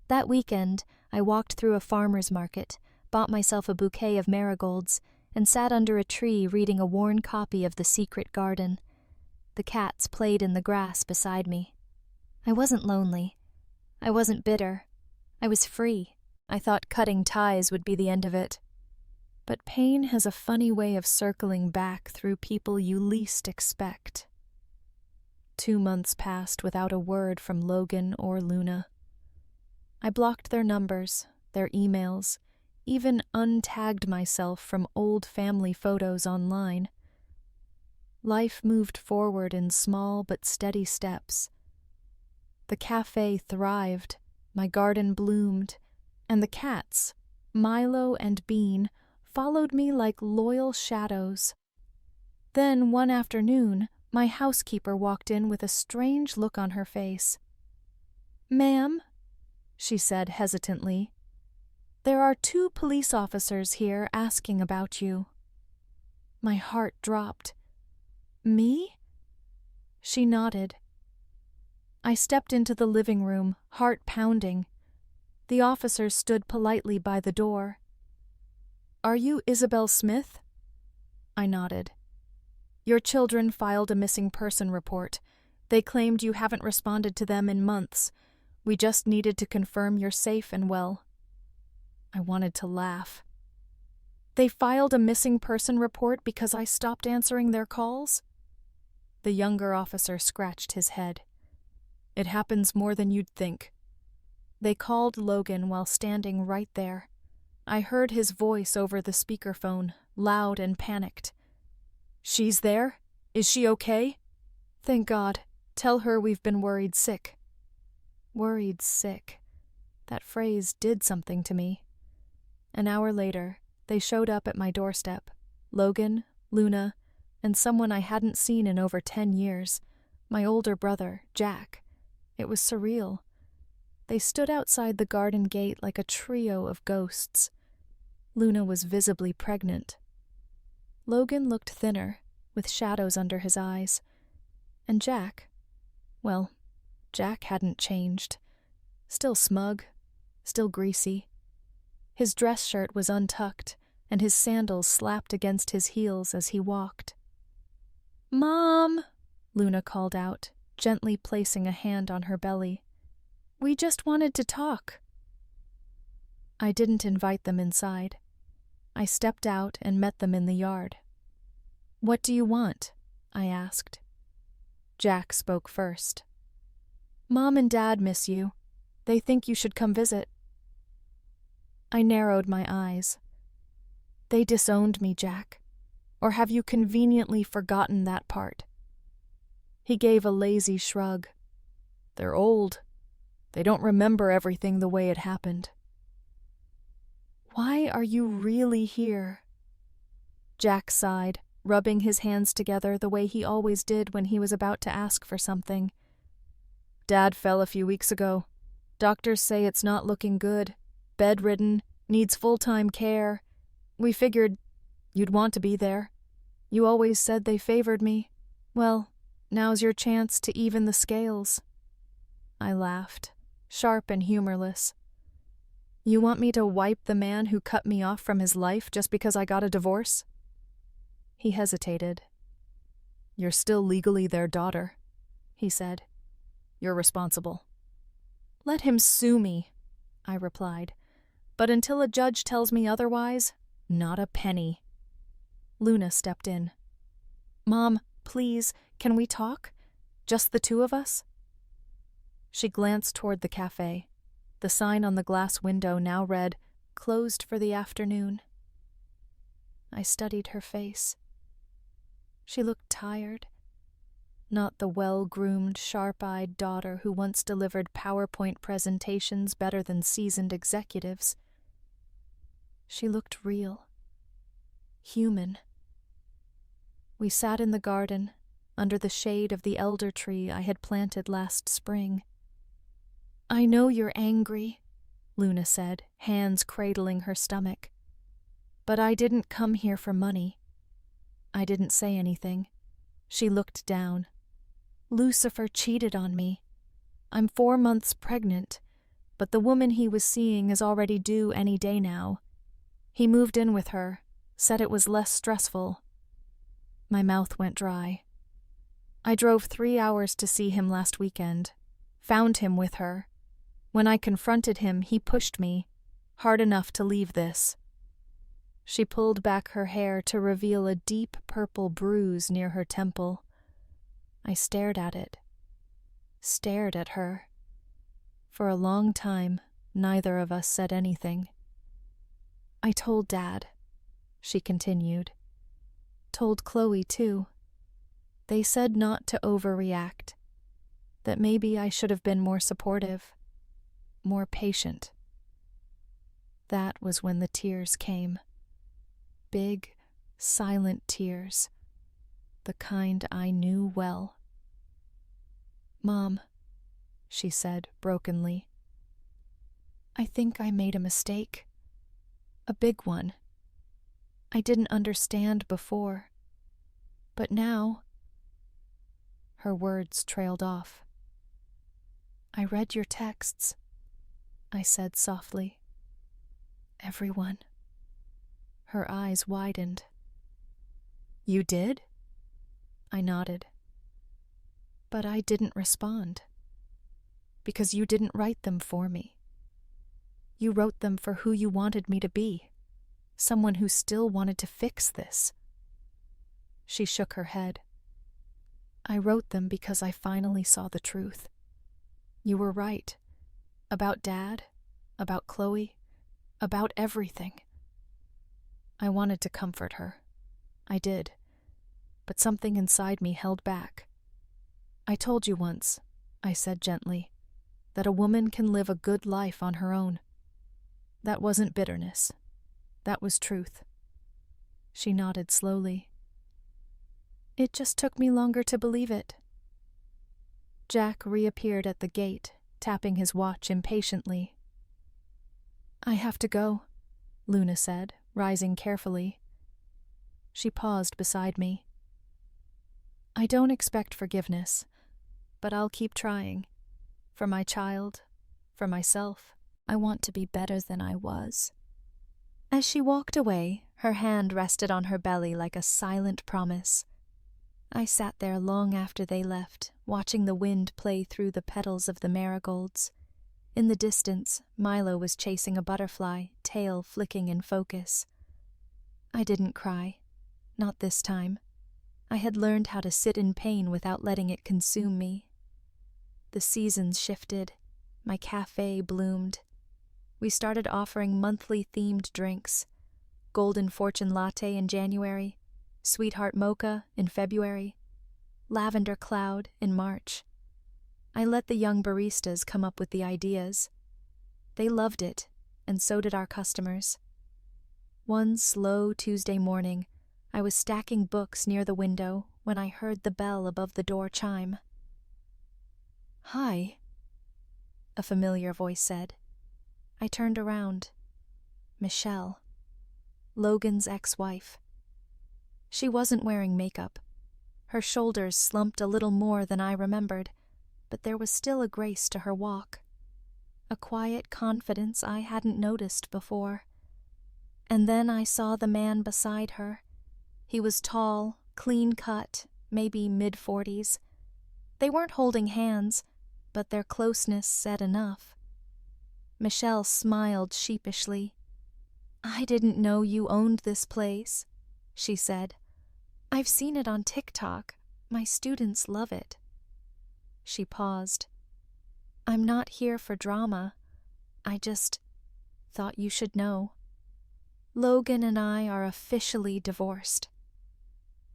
That weekend, I walked through a farmer's market, bought myself a bouquet of marigolds, and sat under a tree reading a worn copy of The Secret Garden. The cats played in the grass beside me. I wasn't lonely. I wasn't bitter. I was free. I thought cutting ties would be the end of it. But pain has a funny way of circling back through people you least expect. 2 months passed without a word from Logan or Luna. I blocked their numbers, their emails, even untagged myself from old family photos online. Life moved forward in small but steady steps. The cafe thrived, my garden bloomed, and the cats, Milo and Bean, followed me like loyal shadows. Then one afternoon, my housekeeper walked in with a strange look on her face. "Ma'am," she said hesitantly, "there are 2 police officers here asking about you." My heart dropped. "Me?" She nodded. I stepped into the living room, heart pounding. The officers stood politely by the door. "Are you Isabel Smith?" I nodded. Your children filed a missing person report. They claimed you haven't responded to them in months. We just needed to confirm you're safe and well." I wanted to laugh. "They filed a missing person report because I stopped answering their calls?" The younger officer scratched his head. "It happens more than you'd think. They called Logan while standing right there. I heard his voice over the speakerphone, loud and panicked. 'She's there? Is she okay?' 'Thank God. Tell her we've been worried sick.'" Worried sick. That phrase did something to me. An hour later, they showed up at my doorstep. Logan, Luna, and someone I hadn't seen in over 10 years. My older brother, Jack. It was surreal. They stood outside the garden gate like a trio of ghosts. Luna was visibly pregnant. Logan looked thinner, with shadows under his eyes. And Jack, well, Jack hadn't changed. Still smug, still greasy. His dress shirt was untucked, and his sandals slapped against his heels as he walked. "Mom!" Luna called out, gently placing a hand on her belly. "We just wanted to talk." I didn't invite them inside. I stepped out and met them in the yard. "What do you want?" I asked. Jack spoke first. "Mom and Dad miss you. They think you should come visit." I narrowed my eyes. "They disowned me, Jack. Or have you conveniently forgotten that part?" He gave a lazy shrug. "They're old. They don't remember everything the way it happened." "Why are you really here?" Jack sighed, rubbing his hands together the way he always did when he was about to ask for something. "Dad fell a few weeks ago. Doctors say it's not looking good. Bedridden, needs full-time care. We figured you'd want to be there. You always said they favored me. Well, now's your chance to even the scales." I laughed, sharp and humorless. "You want me to wipe the man who cut me off from his life just because I got a divorce?" He hesitated. "You're still legally their daughter," he said. "You're responsible." "Let him sue me," I replied. "But until a judge tells me otherwise, not a penny." Luna stepped in. "Mom, please, can we talk? Just the two of us?" She glanced toward the cafe. The sign on the glass window now read, "Closed for the afternoon." I studied her face. She looked tired. Not the well-groomed, sharp-eyed daughter who once delivered PowerPoint presentations better than seasoned executives. She looked real. Human. We sat in the garden, under the shade of the elder tree I had planted last spring. "I know you're angry," Luna said, hands cradling her stomach. "But I didn't come here for money." I didn't say anything. She looked down. "Lucifer cheated on me. I'm 4 months pregnant, but the woman he was seeing is already due any day now. He moved in with her, said it was less stressful." My mouth went dry. "I drove 3 hours to see him last weekend. Found him with her. When I confronted him, he pushed me, hard enough to leave this." She pulled back her hair to reveal a deep purple bruise near her temple. I stared at it. Stared at her. For a long time, neither of us said anything. "I told Dad," she continued. "Told Chloe, too. They said not to overreact. That maybe I should have been more supportive. More patient." That was when the tears came. Big, silent tears. The kind I knew well. "Mom," she said brokenly, "I think I made a mistake. A big one. I didn't understand before. But now—" Her words trailed off. "I read your texts," I said softly. "Everyone." Her eyes widened. "You did?" I nodded. But I didn't respond. Because you didn't write them for me. You wrote them for who you wanted me to be. Someone who still wanted to fix this. She shook her head. I wrote them because I finally saw the truth. You were right. About Dad, about Chloe, about everything. I wanted to comfort her. I did. But something inside me held back. I told you once, I said gently, that a woman can live a good life on her own. That wasn't bitterness. That was truth. She nodded slowly. It just took me longer to believe it. Jack reappeared at the gate, tapping his watch impatiently. I have to go, Luna said, rising carefully. She paused beside me. I don't expect forgiveness, but I'll keep trying. For my child, for myself, I want to be better than I was. As she walked away, her hand rested on her belly like a silent promise. I sat there long after they left, watching the wind play through the petals of the marigolds. In the distance, Milo was chasing a butterfly, tail flicking in focus. I didn't cry. Not this time. I had learned how to sit in pain without letting it consume me. The seasons shifted. My cafe bloomed. We started offering monthly themed drinks. Golden Fortune Latte in January, Sweetheart Mocha in February, Lavender Cloud in March. I let the young baristas come up with the ideas. They loved it, and so did our customers. One slow Tuesday morning, I was stacking books near the window when I heard the bell above the door chime. Hi, a familiar voice said. I turned around. Michelle, Logan's ex-wife. She wasn't wearing makeup. Her shoulders slumped a little more than I remembered, but there was still a grace to her walk. A quiet confidence I hadn't noticed before. And then I saw the man beside her. He was tall, clean-cut, maybe mid-40s. They weren't holding hands, but their closeness said enough. Michelle smiled sheepishly. I didn't know you owned this place, she said. I've seen it on TikTok. My students love it. She paused. I'm not here for drama. I just thought you should know. Logan and I are officially divorced.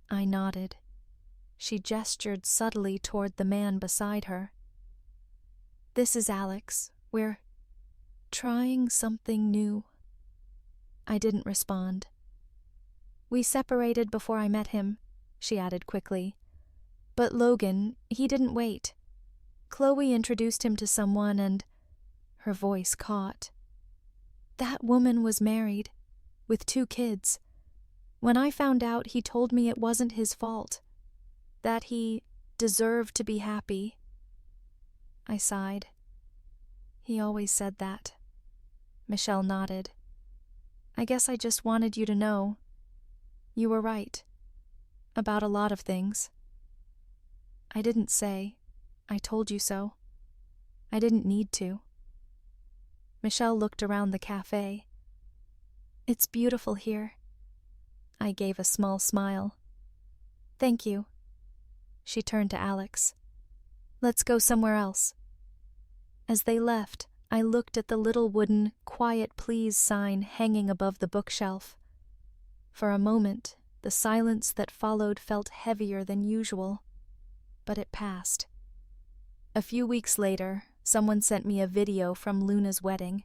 I nodded. She gestured subtly toward the man beside her. This is Alex. We're trying something new. I didn't respond. We separated before I met him, she added quickly. But Logan, he didn't wait. Chloe introduced him to someone and her voice caught. That woman was married, with 2 kids. When I found out, he told me it wasn't his fault, that he deserved to be happy. I sighed. He always said that. Michelle nodded. I guess I just wanted you to know. You were right. About a lot of things. I didn't say. I told you so. I didn't need to. Michelle looked around the cafe. It's beautiful here. I gave a small smile. Thank you. She turned to Alex. Let's go somewhere else. As they left, I looked at the little wooden "Quiet Please" sign hanging above the bookshelf. For a moment, the silence that followed felt heavier than usual, but it passed. A few weeks later, someone sent me a video from Luna's wedding.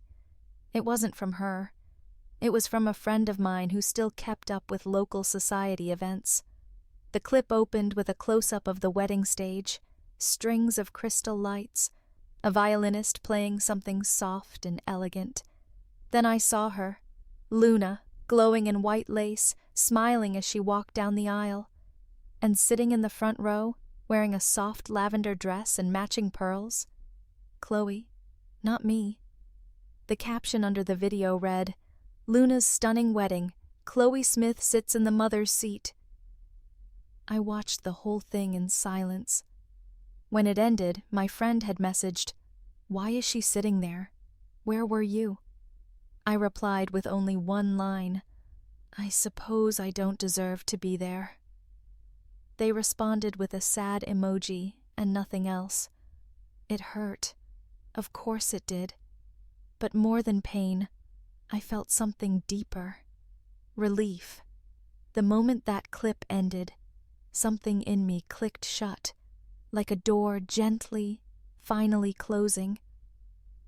It wasn't from her. It was from a friend of mine who still kept up with local society events. The clip opened with a close-up of the wedding stage, strings of crystal lights, a violinist playing something soft and elegant. Then I saw her, Luna, glowing in white lace, smiling as she walked down the aisle. And sitting in the front row, wearing a soft lavender dress and matching pearls, Chloe, not me. The caption under the video read, Luna's stunning wedding. Chloe Smith sits in the mother's seat. I watched the whole thing in silence. When it ended, my friend had messaged, "Why is she sitting there? Where were you?" I replied with only one line, "I suppose I don't deserve to be there." They responded with a sad emoji and nothing else. It hurt. Of course it did. But more than pain, I felt something deeper. Relief. The moment that clip ended, something in me clicked shut, like a door gently, finally closing.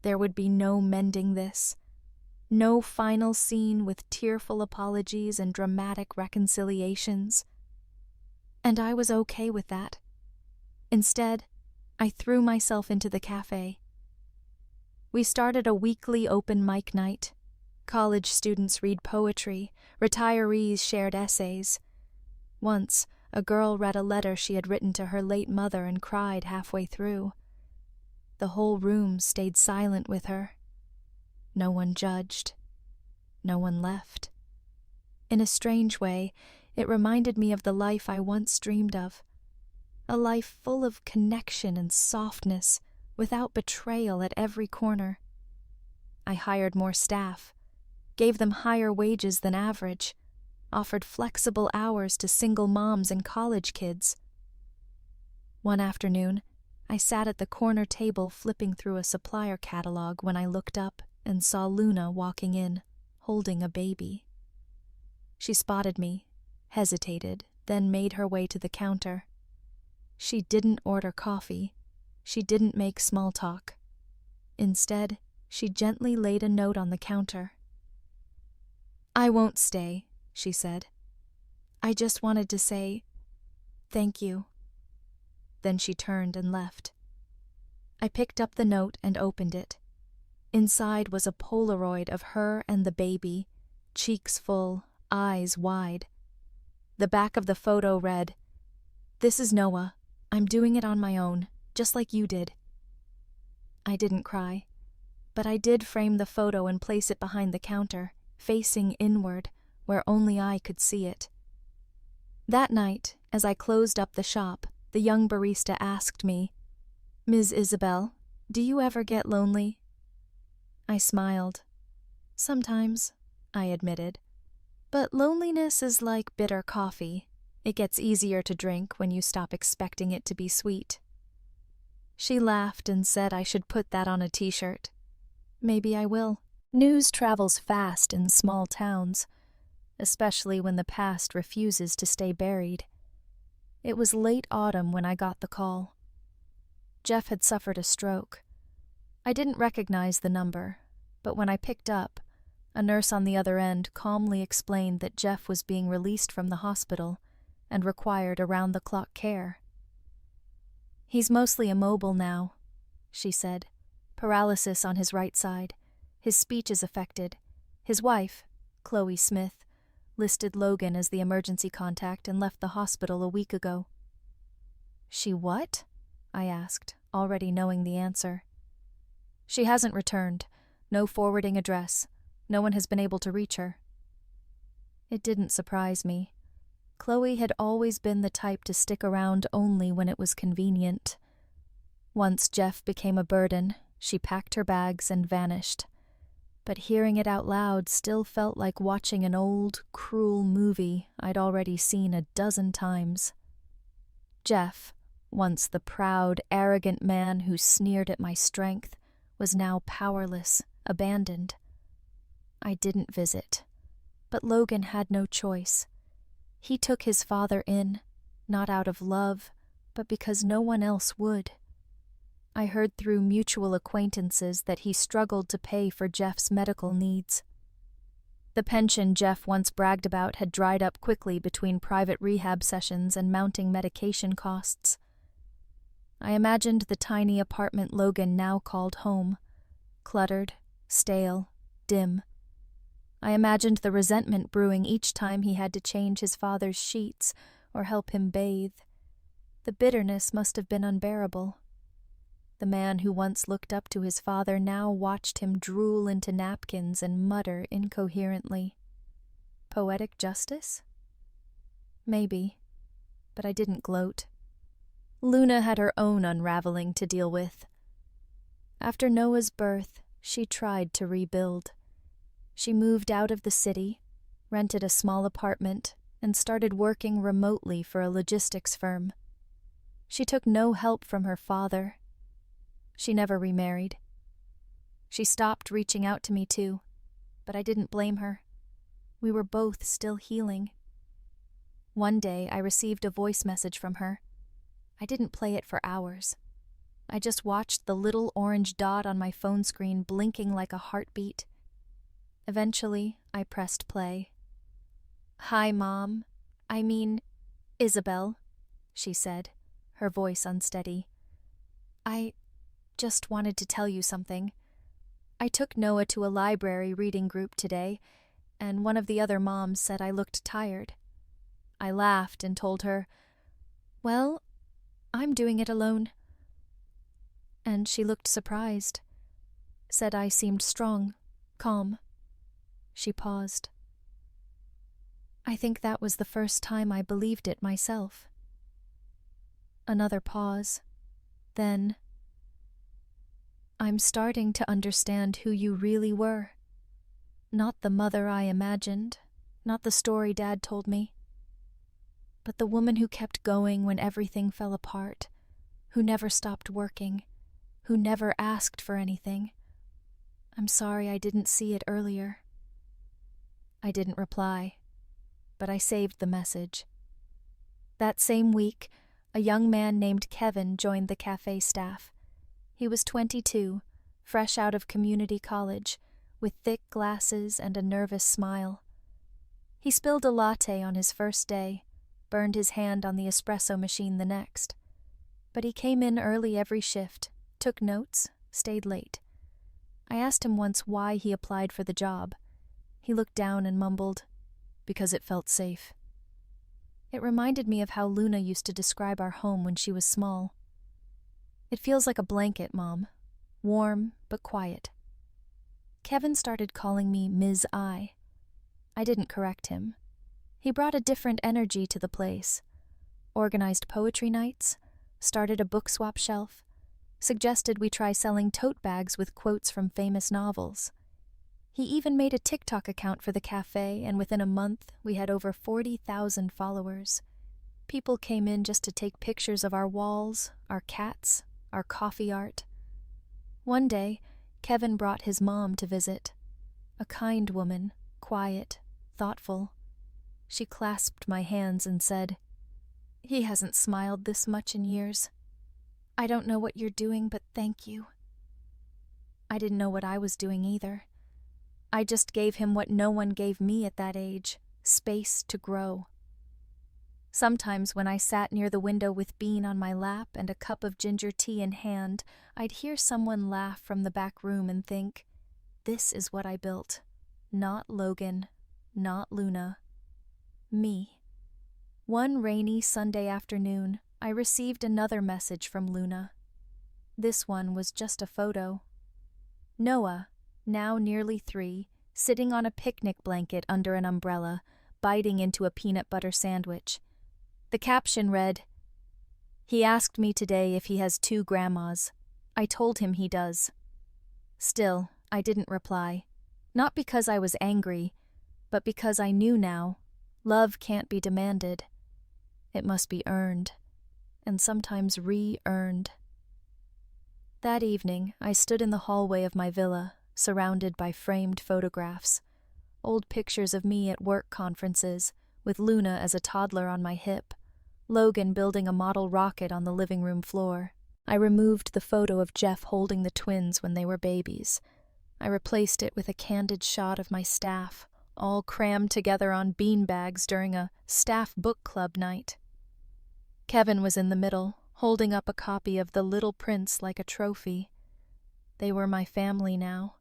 There would be no mending this. No final scene with tearful apologies and dramatic reconciliations. And I was okay with that. Instead, I threw myself into the cafe. We started a weekly open mic night. College students read poetry, retirees shared essays. Once, a girl read a letter she had written to her late mother and cried halfway through. The whole room stayed silent with her. No one judged. No one left. In a strange way, it reminded me of the life I once dreamed of. A life full of connection and softness, without betrayal at every corner. I hired more staff, gave them higher wages than average, offered flexible hours to single moms and college kids. One afternoon, I sat at the corner table flipping through a supplier catalog when I looked up and saw Luna walking in, holding a baby. She spotted me, hesitated, then made her way to the counter. She didn't order coffee. She didn't make small talk. Instead, she gently laid a note on the counter. "I won't stay," she said. "I just wanted to say thank you." Then she turned and left. I picked up the note and opened it. Inside was a Polaroid of her and the baby, cheeks full, eyes wide. The back of the photo read, "This is Noah. I'm doing it on my own, just like you did." I didn't cry, but I did frame the photo and place it behind the counter, facing inward, where only I could see it. That night, as I closed up the shop, the young barista asked me, "Ms. Isabel, do you ever get lonely?" I smiled. "Sometimes," I admitted. "But loneliness is like bitter coffee. It gets easier to drink when you stop expecting it to be sweet." She laughed and said I should put that on a t-shirt. Maybe I will. News travels fast in small towns, especially when the past refuses to stay buried. It was late autumn when I got the call. Jeff had suffered a stroke. I didn't recognize the number, but when I picked up, a nurse on the other end calmly explained that Jeff was being released from the hospital and required around-the-clock care. "He's mostly immobile now," she said. "Paralysis on his right side. His speech is affected. His wife, Chloe Smith, listed Logan as the emergency contact and left the hospital a week ago." "She what?" I asked, already knowing the answer. "She hasn't returned. No forwarding address. No one has been able to reach her." It didn't surprise me. Chloe had always been the type to stick around only when it was convenient. Once Jeff became a burden, she packed her bags and vanished. But hearing it out loud still felt like watching an old, cruel movie I'd already seen a dozen times. Jeff, once the proud, arrogant man who sneered at my strength, was now powerless, abandoned. I didn't visit, but Logan had no choice. He took his father in, not out of love, but because no one else would. I heard through mutual acquaintances that he struggled to pay for Jeff's medical needs. The pension Jeff once bragged about had dried up quickly between private rehab sessions and mounting medication costs. I imagined the tiny apartment Logan now called home, cluttered, stale, dim. I imagined the resentment brewing each time he had to change his father's sheets or help him bathe. The bitterness must have been unbearable. The man who once looked up to his father now watched him drool into napkins and mutter incoherently. Poetic justice? Maybe. but I didn't gloat. Luna had her own unraveling to deal with. After Noah's birth, she tried to rebuild. She moved out of the city, rented a small apartment, and started working remotely for a logistics firm. She took no help from her father. She never remarried. She stopped reaching out to me too, but I didn't blame her. We were both still healing. One day I received a voice message from her. I didn't play it for hours. I just watched the little orange dot on my phone screen blinking like a heartbeat. Eventually, I pressed play. "Hi, Mom. I mean, Isabel," she said, her voice unsteady. "I just wanted to tell you something. I took Noah to a library reading group today, and one of the other moms said I looked tired. I laughed and told her, 'Well, I'm doing it alone.' And she looked surprised, said I seemed strong, calm." She paused. I think that was the first time I believed it myself. Another pause. Then, "I'm starting to understand who you really were. Not the mother I imagined, not the story Dad told me, but the woman who kept going when everything fell apart, who never stopped working, who never asked for anything. I'm sorry I didn't see it earlier." I didn't reply, but I saved the message. That same week, a young man named Kevin joined the cafe staff. He was 22, fresh out of community college, with thick glasses and a nervous smile. He spilled a latte on his first day, burned his hand on the espresso machine the next. But he came in early every shift, took notes, stayed late. I asked him once why he applied for the job. He looked down and mumbled, "Because it felt safe." It reminded me of how Luna used to describe our home when she was small. "It feels like a blanket, Mom. Warm, but quiet." Kevin started calling me Ms. I. I didn't correct him. He brought a different energy to the place. Organized poetry nights, started a book swap shelf, suggested we try selling tote bags with quotes from famous novels. He even made a TikTok account for the cafe, and within a month, we had over 40,000 followers. People came in just to take pictures of our walls, our cats, our coffee art. One day, Kevin brought his mom to visit. A kind woman, quiet, thoughtful. She clasped my hands and said, "He hasn't smiled this much in years. I don't know what you're doing, but thank you." I didn't know what I was doing either. I just gave him what no one gave me at that age, space to grow. Sometimes when I sat near the window with Bean on my lap and a cup of ginger tea in hand, I'd hear someone laugh from the back room and think, "This is what I built. Not Logan, not Luna. Me." One rainy Sunday afternoon, I received another message from Luna. This one was just a photo. Noah, now nearly 3, sitting on a picnic blanket under an umbrella, biting into a peanut butter sandwich. The caption read, "He asked me today if he has 2 grandmas. I told him he does." Still, I didn't reply. Not because I was angry, but because I knew now, love can't be demanded. It must be earned, and sometimes re-earned. That evening, I stood in the hallway of my villa, surrounded by framed photographs, old pictures of me at work conferences, with Luna as a toddler on my hip, Logan building a model rocket on the living room floor. I removed the photo of Jeff holding the twins when they were babies. I replaced it with a candid shot of my staff, all crammed together on beanbags during a staff book club night. Kevin was in the middle, holding up a copy of The Little Prince like a trophy. They were my family now.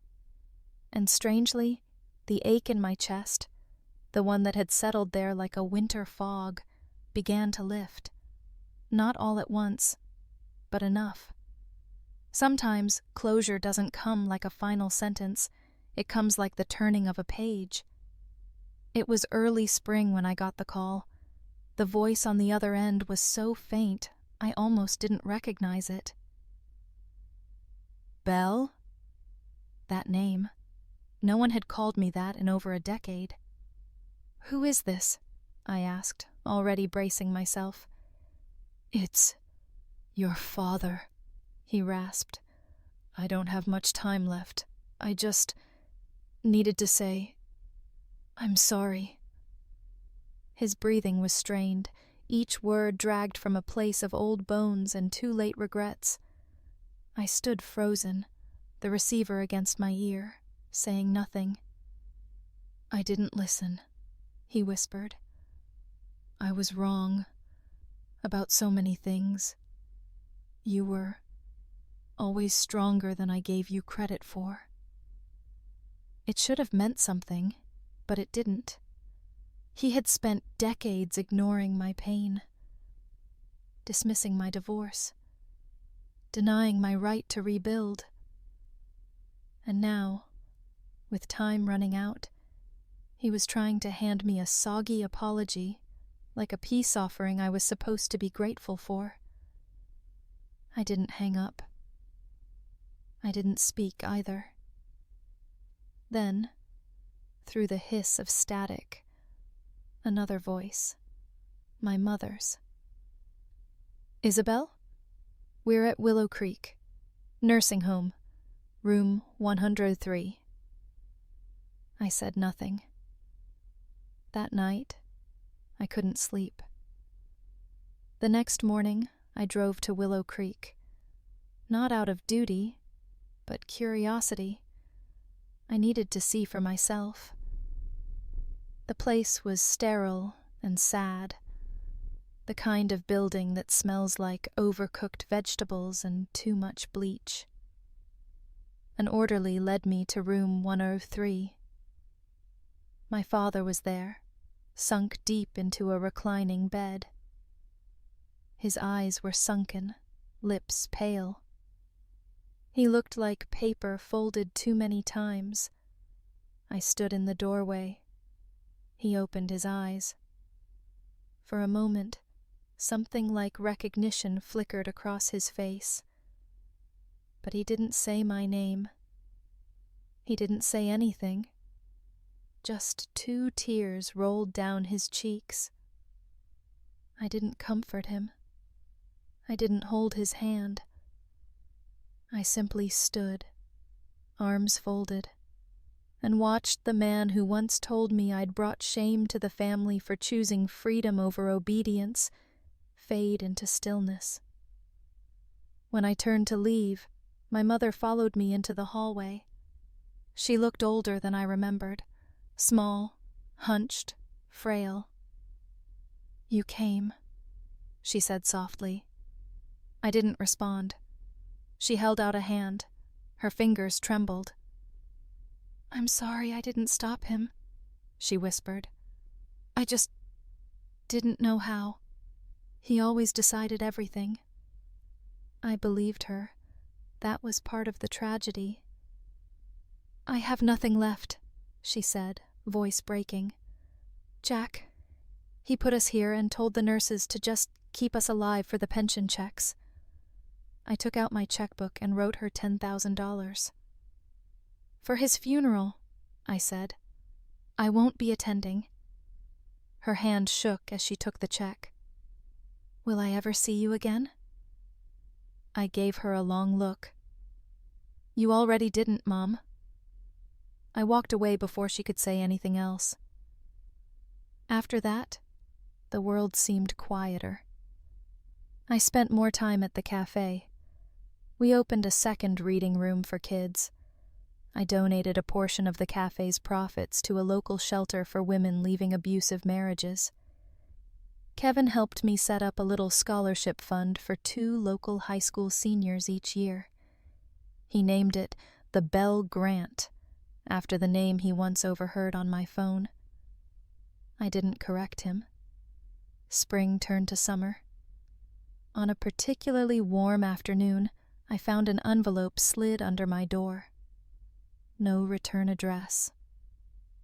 And strangely, the ache in my chest, the one that had settled there like a winter fog, began to lift. Not all at once, but enough. Sometimes closure doesn't come like a final sentence. It comes like the turning of a page. It was early spring when I got the call. The voice on the other end was so faint, I almost didn't recognize it. Belle? That name. No one had called me that in over a decade. "Who is this?" I asked, already bracing myself. "It's your father," he rasped. "I don't have much time left. I just needed to say, I'm sorry." His breathing was strained, each word dragged from a place of old bones and too late regrets. I stood frozen, the receiver against my ear, saying nothing. "I didn't listen," he whispered. "I was wrong about so many things. You were always stronger than I gave you credit for." It should have meant something, but it didn't. He had spent decades ignoring my pain, dismissing my divorce, denying my right to rebuild. And now, with time running out, he was trying to hand me a soggy apology, like a peace offering I was supposed to be grateful for. I didn't hang up. I didn't speak either. Then, through the hiss of static, another voice, my mother's. "Isabel? We're at Willow Creek, nursing home, room 103. I said nothing. That night, I couldn't sleep. The next morning, I drove to Willow Creek, not out of duty, but curiosity. I needed to see for myself. The place was sterile and sad, the kind of building that smells like overcooked vegetables and too much bleach. An orderly led me to room 103. My father was there, sunk deep into a reclining bed. His eyes were sunken, lips pale. He looked like paper folded too many times. I stood in the doorway. He opened his eyes. For a moment, something like recognition flickered across his face. But he didn't say my name. He didn't say anything. Just 2 tears rolled down his cheeks. I didn't comfort him. I didn't hold his hand. I simply stood, arms folded, and watched the man who once told me I'd brought shame to the family for choosing freedom over obedience fade into stillness. When I turned to leave, my mother followed me into the hallway. She looked older than I remembered, small, hunched, frail. "You came," she said softly. I didn't respond. She held out a hand. Her fingers trembled. "I'm sorry I didn't stop him," she whispered. "I just didn't know how. He always decided everything." I believed her. That was part of the tragedy. "I have nothing left," she said, voice breaking. "Jack, he put us here and told the nurses to just keep us alive for the pension checks." I took out my checkbook and wrote her $10,000. "For his funeral," I said. "I won't be attending." Her hand shook as she took the check. "Will I ever see you again?" I gave her a long look. "You already didn't, Mom." I walked away before she could say anything else. After that, the world seemed quieter. I spent more time at the cafe. We opened a second reading room for kids. I donated a portion of the cafe's profits to a local shelter for women leaving abusive marriages. Kevin helped me set up a little scholarship fund for 2 local high school seniors each year. He named it the Bell Grant, after the name he once overheard on my phone. I didn't correct him. Spring turned to summer. On a particularly warm afternoon, I found an envelope slid under my door. No return address.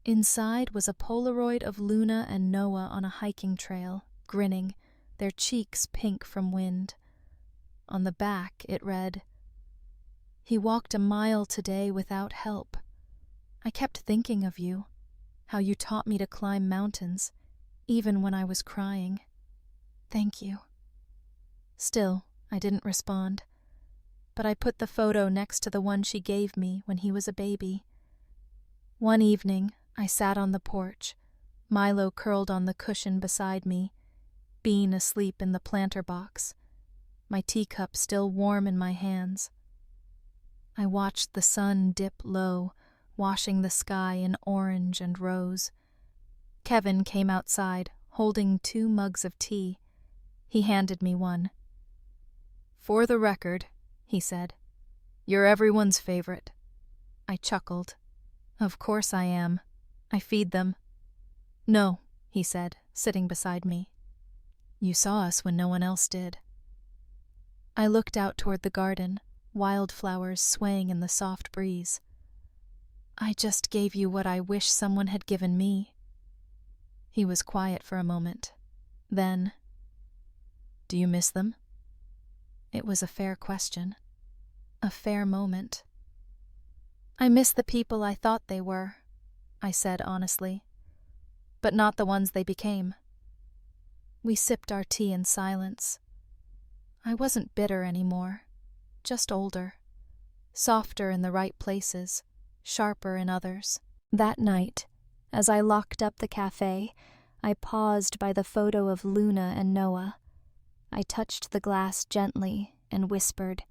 Inside was a Polaroid of Luna and Noah on a hiking trail, grinning, their cheeks pink from wind. On the back it read, "He walked a mile today without help. I kept thinking of you, how you taught me to climb mountains, even when I was crying. Thank you." Still, I didn't respond, but I put the photo next to the one she gave me when he was a baby. One evening, I sat on the porch, Milo curled on the cushion beside me, Bean asleep in the planter box, my teacup still warm in my hands. I watched the sun dip low, washing the sky in orange and rose. Kevin came outside, holding 2 mugs of tea. He handed me one. "For the record," he said, "you're everyone's favorite." I chuckled. "Of course I am. I feed them." "No," he said, sitting beside me. "You saw us when no one else did." I looked out toward the garden, wildflowers swaying in the soft breeze. "I just gave you what I wish someone had given me." He was quiet for a moment. Then, "Do you miss them?" It was a fair question. A fair moment. "I miss the people I thought they were," I said honestly, "but not the ones they became." We sipped our tea in silence. I wasn't bitter anymore, just older, softer in the right places, sharper in others. That night, as I locked up the cafe, I paused by the photo of Luna and Noah. I touched the glass gently and whispered,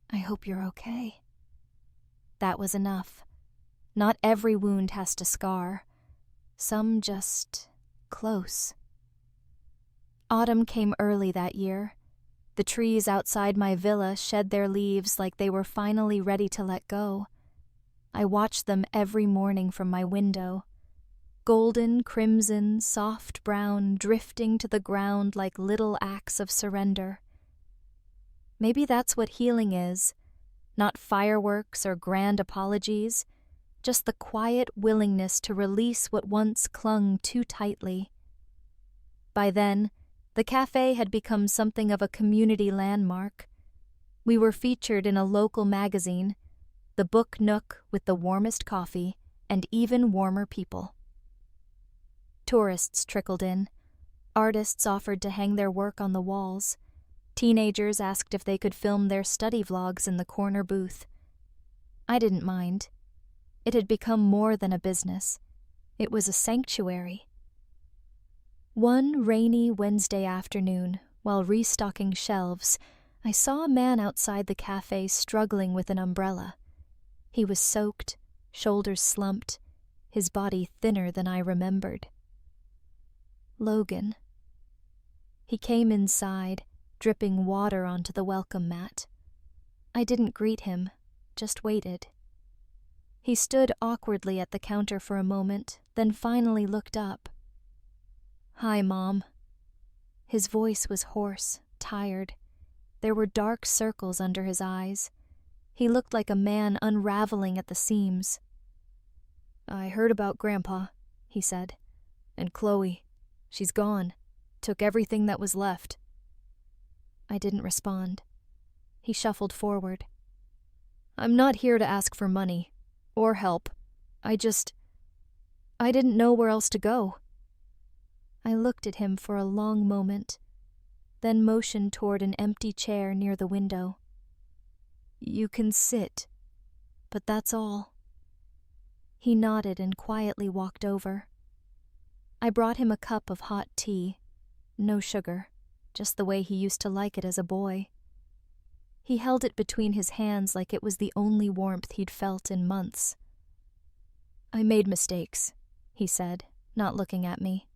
"I hope you're okay." That was enough. Not every wound has to scar. Some just close. Autumn came early that year. The trees outside my villa shed their leaves like they were finally ready to let go. I watched them every morning from my window. Golden, crimson, soft brown, drifting to the ground like little acts of surrender. Maybe that's what healing is. Not fireworks or grand apologies, just the quiet willingness to release what once clung too tightly. By then, the cafe had become something of a community landmark. We were featured in a local magazine, the book nook with the warmest coffee and even warmer people. Tourists trickled in. Artists offered to hang their work on the walls. Teenagers asked if they could film their study vlogs in the corner booth. I didn't mind. It had become more than a business. It was a sanctuary. One rainy Wednesday afternoon, while restocking shelves, I saw a man outside the cafe struggling with an umbrella. He was soaked, shoulders slumped, his body thinner than I remembered. Logan. He came inside, dripping water onto the welcome mat. I didn't greet him, just waited. He stood awkwardly at the counter for a moment, then finally looked up. "Hi, Mom." His voice was hoarse, tired. There were dark circles under his eyes. He looked like a man unraveling at the seams. "I heard about Grandpa," he said. "And Chloe. She's gone. Took everything that was left." I didn't respond. He shuffled forward. "I'm not here to ask for money. Or help. I didn't know where else to go." I looked at him for a long moment, then motioned toward an empty chair near the window. "You can sit, but that's all." He nodded and quietly walked over. I brought him a cup of hot tea, no sugar, just the way he used to like it as a boy. He held it between his hands like it was the only warmth he'd felt in months. "I made mistakes," he said, not looking at me.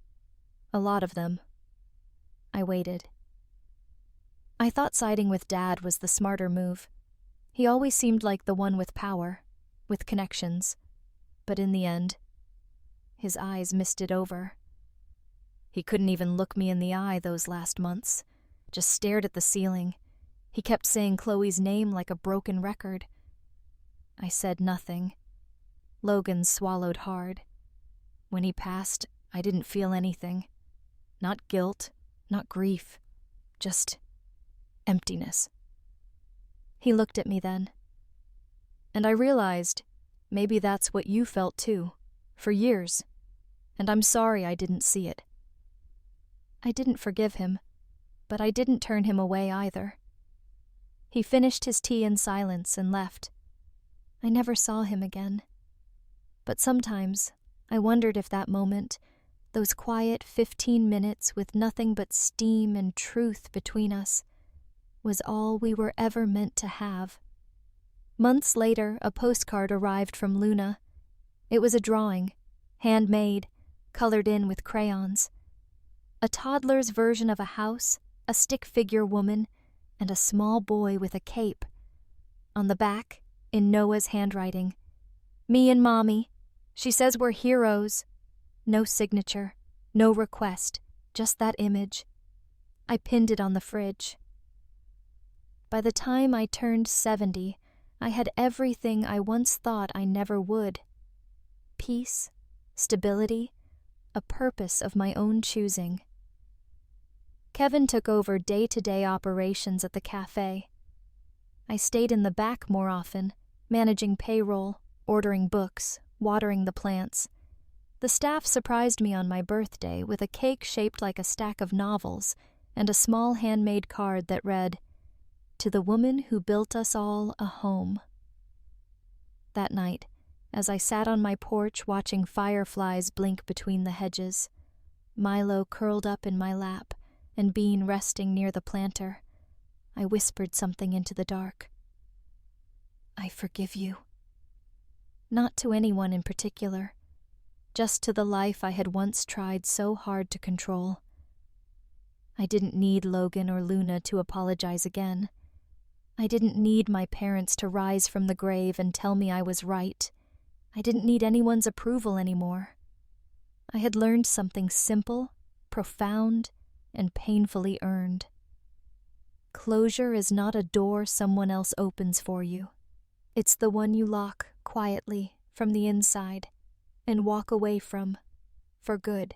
"A lot of them." I waited. I thought siding with Dad was the smarter move. He always seemed like the one with power, with connections. But in the end, his eyes misted over. He couldn't even look me in the eye those last months, just stared at the ceiling. He kept saying Chloe's name like a broken record. I said nothing. Logan swallowed hard. When he passed, I didn't feel anything. Not guilt, not grief, just emptiness. He looked at me then, and I realized maybe that's what you felt too, for years, and I'm sorry I didn't see it. I didn't forgive him, but I didn't turn him away either. He finished his tea in silence and left. I never saw him again. But sometimes I wondered if that moment, those quiet 15 minutes with nothing but steam and truth between us, was all we were ever meant to have. Months later, a postcard arrived from Luna. It was a drawing, handmade, colored in with crayons. A toddler's version of a house, a stick figure woman, and a small boy with a cape. On the back, in Noah's handwriting, "Me and Mommy. She says we're heroes." No signature, no request, just that image. I pinned it on the fridge. By the time I turned 70, I had everything I once thought I never would. Peace, stability, a purpose of my own choosing. Kevin took over day-to-day operations at the cafe. I stayed in the back more often, managing payroll, ordering books, watering the plants. The staff surprised me on my birthday with a cake shaped like a stack of novels and a small handmade card that read, "To the woman who built us all a home." That night, as I sat on my porch watching fireflies blink between the hedges, Milo curled up in my lap and Bean resting near the planter, I whispered something into the dark. "I forgive you." Not to anyone in particular, just to the life I had once tried so hard to control. I didn't need Logan or Luna to apologize again. I didn't need my parents to rise from the grave and tell me I was right. I didn't need anyone's approval anymore. I had learned something simple, profound, and painfully earned. Closure is not a door someone else opens for you. It's the one you lock quietly from the inside and walk away from for good.